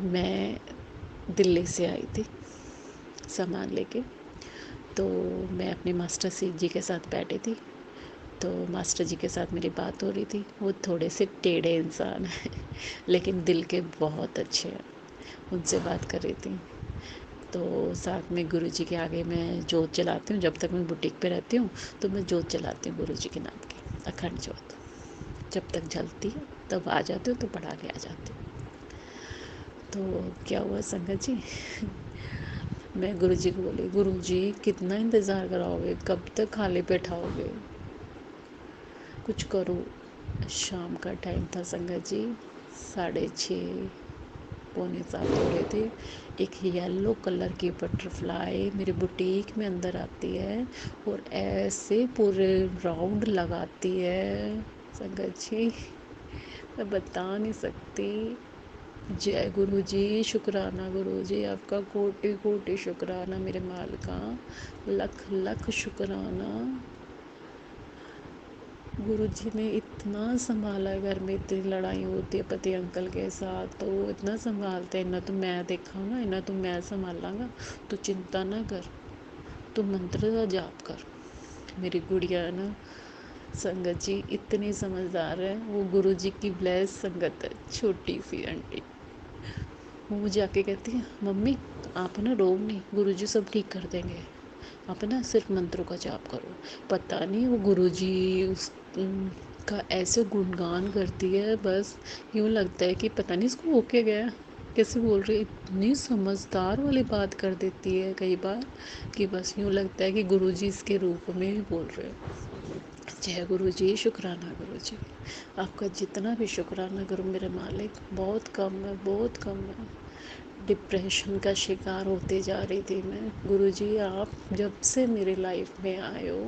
मैं दिल्ली से आई थी सामान लेके, तो मैं अपने मास्टर जी के साथ बैठी थी, तो मास्टर जी के साथ मेरी बात हो रही थी। वो थोड़े से टेढ़े इंसान हैं लेकिन दिल के बहुत अच्छे हैं। उनसे बात कर रही थी, तो साथ में गुरु जी के आगे मैं जोत जलाती हूँ। जब तक मैं बुटीक पे रहती हूँ तो मैं जोत जलाती हूँ गुरु जी के नाम की, अखंड जोत। जब तक जलती है तब आ जाती हूँ, तो पढ़ा के आ जाती हूँ। तो क्या हुआ संगत जी मैं गुरु जी को बोली, गुरु जी कितना इंतज़ार कराओगे, कब तक खाली बैठाओगे, कुछ करो। शाम का टाइम था संगत जी, 6:30 पौने 7 हो रहे थे। एक येलो कलर की बटरफ्लाई मेरे बुटीक में अंदर आती है, और ऐसे पूरे राउंड लगाती है संगत जी। मैं बता नहीं सकती। जय गुरु जी, शुक्राना गुरु जी, आपका कोटि कोटि शुक्राना मेरे मालिका, लख लख शुक्राना। गुरु जी ने इतना संभाला है, घर में इतनी लड़ाई होती है पति अंकल के साथ, तो वो इतना संभालते हैं। इन्ना तो मैं देखांगा, इन्ना तो मैं संभालांगा, तो चिंता ना कर, तू मंत्र का जाप कर। मेरी गुड़िया है ना संगत जी, इतनी समझदार है। वो गुरु जी की ब्लेस संगत है, छोटी सी आंटी। वो जाके कहती है, मम्मी आप ना रो नहीं, गुरु जी सब ठीक कर देंगे, आप ना सिर्फ मंत्रों का जाप करो। पता नहीं वो गुरु जी का ऐसे गुणगान करती है, बस यूँ लगता है कि पता नहीं इसको होके गया, कैसे बोल रही है, इतनी समझदार वाली बात कर देती है कई बार कि बस यूँ लगता है कि गुरु जी इसके रूप में ही बोल रहे हो। जय गुरु जी, शुक्राना गुरु जी, आपका जितना भी शुक्राना करूँ मेरे मालिक, बहुत कम है, बहुत कम है। डिप्रेशन का शिकार होते जा रही थी मैं। गुरु जी आप जब से मेरे लाइफ में आए हो,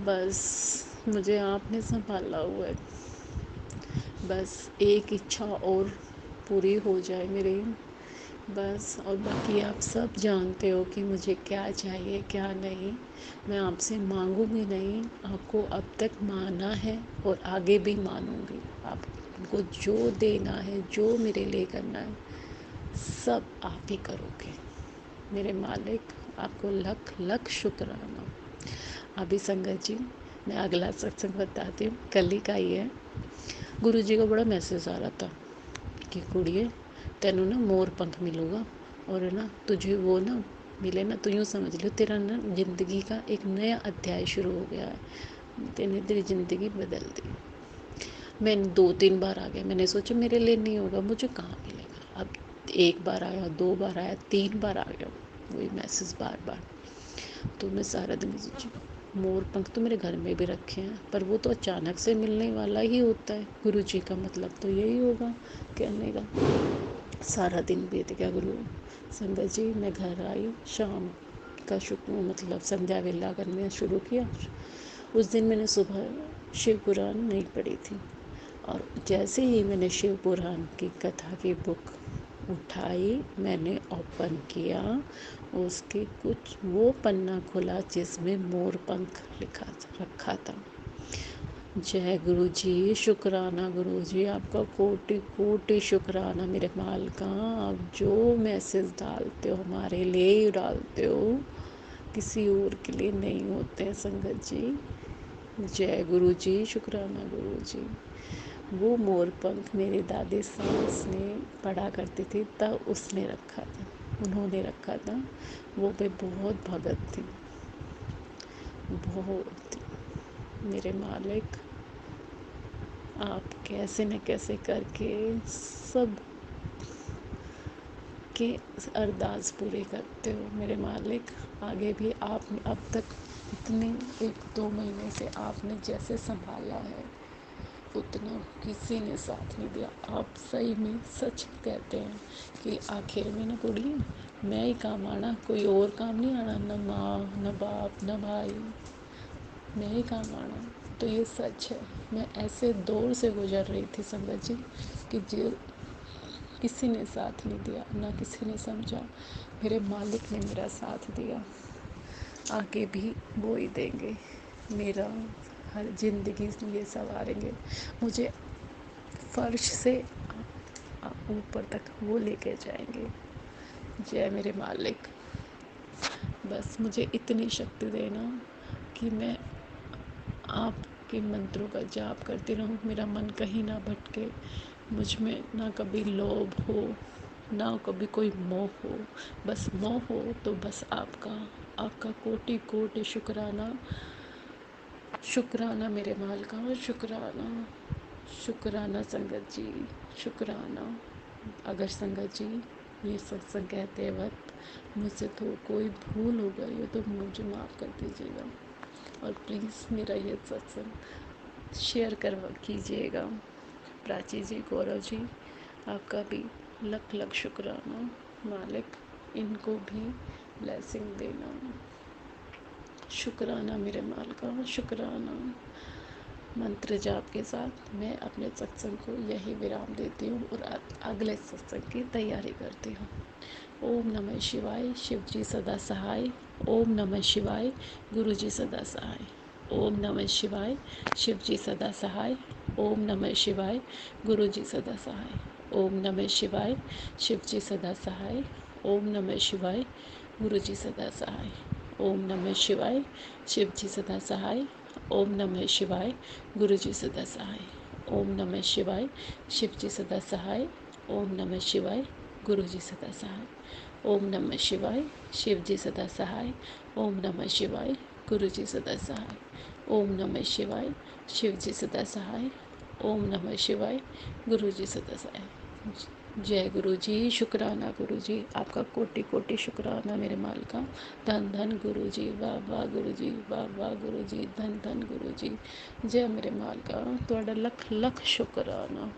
बस मुझे आपने संभाला हुआ है। बस एक इच्छा और पूरी हो जाए मेरी, बस। और बाकी आप सब जानते हो कि मुझे क्या चाहिए क्या नहीं। मैं आपसे मांगूंगी नहीं, आपको अब तक माना है और आगे भी मानूंगी। आपको जो देना है, जो मेरे लिए करना है, सब आप ही करोगे मेरे मालिक। आपको लख लख शुक्राना। अभी संगत जी मैं अगला सत्संग बताती हूँ, कल ही का ही है। गुरु जी का बड़ा मैसेज आ रहा था कि कुड़िए तेनू ना मोर पंख मिलूगा, और है ना तुझे वो ना मिले ना, तो यूँ समझ लो तेरा ना ज़िंदगी का एक नया अध्याय शुरू हो गया है, तेने तेरी ज़िंदगी बदल दी। मैं 2-3 बार आ गया, मैंने सोचा मेरे लिए नहीं होगा, मुझे कहाँ मिलेगा। अब 1 बार आया, 2 बार आया, 3 बार आ गया वही मैसेज बार बार। तो मैं सारा दिन सोची मोर पंख तो मेरे घर में भी रखे हैं, पर वो तो अचानक से मिलने वाला ही होता है। गुरु जी का मतलब तो यही होगा कहने का। सारा दिन बीत गया गुरु संगत जी। मैं घर आई, शाम का शुक्र मतलब संध्या वेला करना शुरू किया। उस दिन मैंने सुबह शिव पुराण नहीं पढ़ी थी, और जैसे ही मैंने शिव पुराण की कथा की बुक उठाई, मैंने ओपन किया, उसके कुछ वो पन्ना खुला जिसमें मोर पंख लिखा रखा था। जय गुरु जी, शुक्राना गुरु जी, आपका कोटि कोटि शुक्राना मेरे मालिका। आप जो मैसेज डालते हो हमारे लिए ही डालते हो, किसी और के लिए नहीं होते हैं संगत जी। जय गुरु जी, शुक्राना गुरु जी। वो मोर पंख मेरी दादी सास ने पढ़ा करती थी, तब उसने रखा था, उन्होंने रखा था। वो भी बहुत भगत थी, बहुत। मेरे मालिक आप कैसे न कैसे करके सब के अरदास पूरे करते हो मेरे मालिक। आगे भी आपने अब तक इतने 1-2 महीने से आपने जैसे संभाला है, उतना किसी ने साथ नहीं दिया। आप सही में सच कहते हैं कि आखिर में ना कुड़ी मैं ही काम आना, कोई और काम नहीं आना, न माँ न बाप न भाई, मैं ही काम आना। तो ये सच है। मैं ऐसे दौर से गुजर रही थी संगत जी कि जो किसी ने साथ नहीं दिया, ना किसी ने समझा। मेरे मालिक ने मेरा साथ दिया, आगे भी वो ही देंगे। मेरा हर ज़िंदगी ये संवारेंगे, मुझे फर्श से ऊपर तक वो लेके जाएंगे। जय मेरे मालिक। बस मुझे इतनी शक्ति देना कि मैं आपके मंत्रों का जाप करती रहूं, मेरा मन कहीं ना भटके, मुझ में ना कभी लोभ हो, ना कभी कोई मोह हो। बस मोह हो तो बस आपका कोटि कोटि शुक्राना। शुक्राना मेरे मालिका, शुक्राना, शुक्राना संगत जी, शुक्राना। अगर संगत जी ये सत्संग कहते वक्त मुझसे तो कोई भूल हो गई हो तो मुझे माफ़ कर दीजिएगा, और प्लीज़ मेरा ये सत्संग शेयर करवा कीजिएगा। प्राची जी, गौरव जी, आपका भी लख लख शुक्राना। मालिक इनको भी ब्लेसिंग देना। शुक्राना मेरे मालिका, शुक्राना। मंत्र जाप के साथ मैं अपने सत्संग को यही विराम देती हूँ और अगले सत्संग की तैयारी करती हूँ। ओम नमः शिवाय, शिव जी सदा सहाय। ओम नमः शिवाय, गुरु जी सदा सहाय। ओम नमः शिवाय, शिव जी सदा सहाय। ओम नमः शिवाय, गुरु जी सदा सहाय। ओम नमः शिवाय, शिव जी सदा सहाय। ओम नमः शिवाय, गुरु जी सदा सहाय। ओम नमः शिवाय, शिव जी सदा सहाय। ओम नमः शिवाय, गुरु जी सदा सहाय। ओम नमः शिवाय, शिव जी सदा सहाय। ओम नमः शिवाय, गुरु जी सदा सहाय। ओम नमः शिवाय, शिव जी सदा सहाय। ओम नमः शिवाय, गुरु जी सदा सहाय। ओम नमः शिवाय, शिव जी सदा सहाय। ओम नमः शिवाय, गुरु जी सदा सहाय। जय गुरु जी, शुक्राना गुरु जी, आपका कोटि कोटि शुक्राना मेरे मालिका। धन धन गुरु जी, वाह वाह गुरु जी, वाह वाह गुरु जी, धन धन गुरु जी। जय मेरे मालिका, तुहाडा लख लख शुक्राना।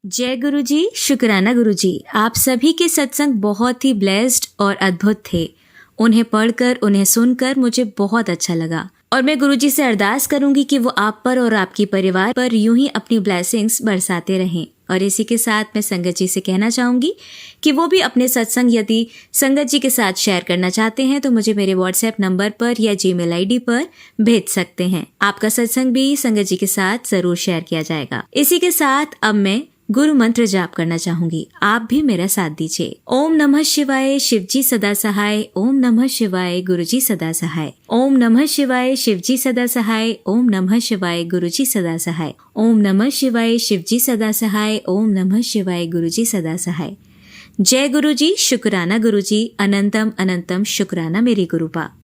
जय गुरु जी, शुक्राना गुरु जी। आप सभी के सत्संग बहुत ही ब्लेस्ड और अद्भुत थे। उन्हें पढ़कर, उन्हें सुनकर मुझे बहुत अच्छा लगा और मैं गुरु जी से अरदास करूंगी कि वो आप पर और आपकी परिवार पर यूं ही अपनी ब्लेसिंग्स बरसाते रहें। और इसी के साथ मैं संगत जी से कहना चाहूंगी कि वो भी अपने सत्संग यदि संगत जी के साथ शेयर करना चाहते हैं तो मुझे मेरे व्हाट्सएप नंबर पर या जीमेल आईडी पर भेज सकते हैं। आपका सत्संग भी संगत जी के साथ जरूर शेयर किया जाएगा। इसी के साथ अब मैं गुरु मंत्र जाप करना चाहूंगी, आप भी मेरा साथ दीजिए। ओम नमः शिवाय, शिव जी सदा सहाय। ओम नमः शिवाय, गुरु जी सदा सहाय। ओम नमः शिवाय, शिव जी सदा सहाय। ओम नमः शिवाय, गुरु जी सदा सहाय। ओम नमः शिवाय, शिव जी सदा सहाय। ओम नमः शिवाय, गुरु जी सदा सहाय। जय गुरु जी, शुक्राना गुरु जी, अनंतम अनंतम शुक्राना मेरी गुरुपा।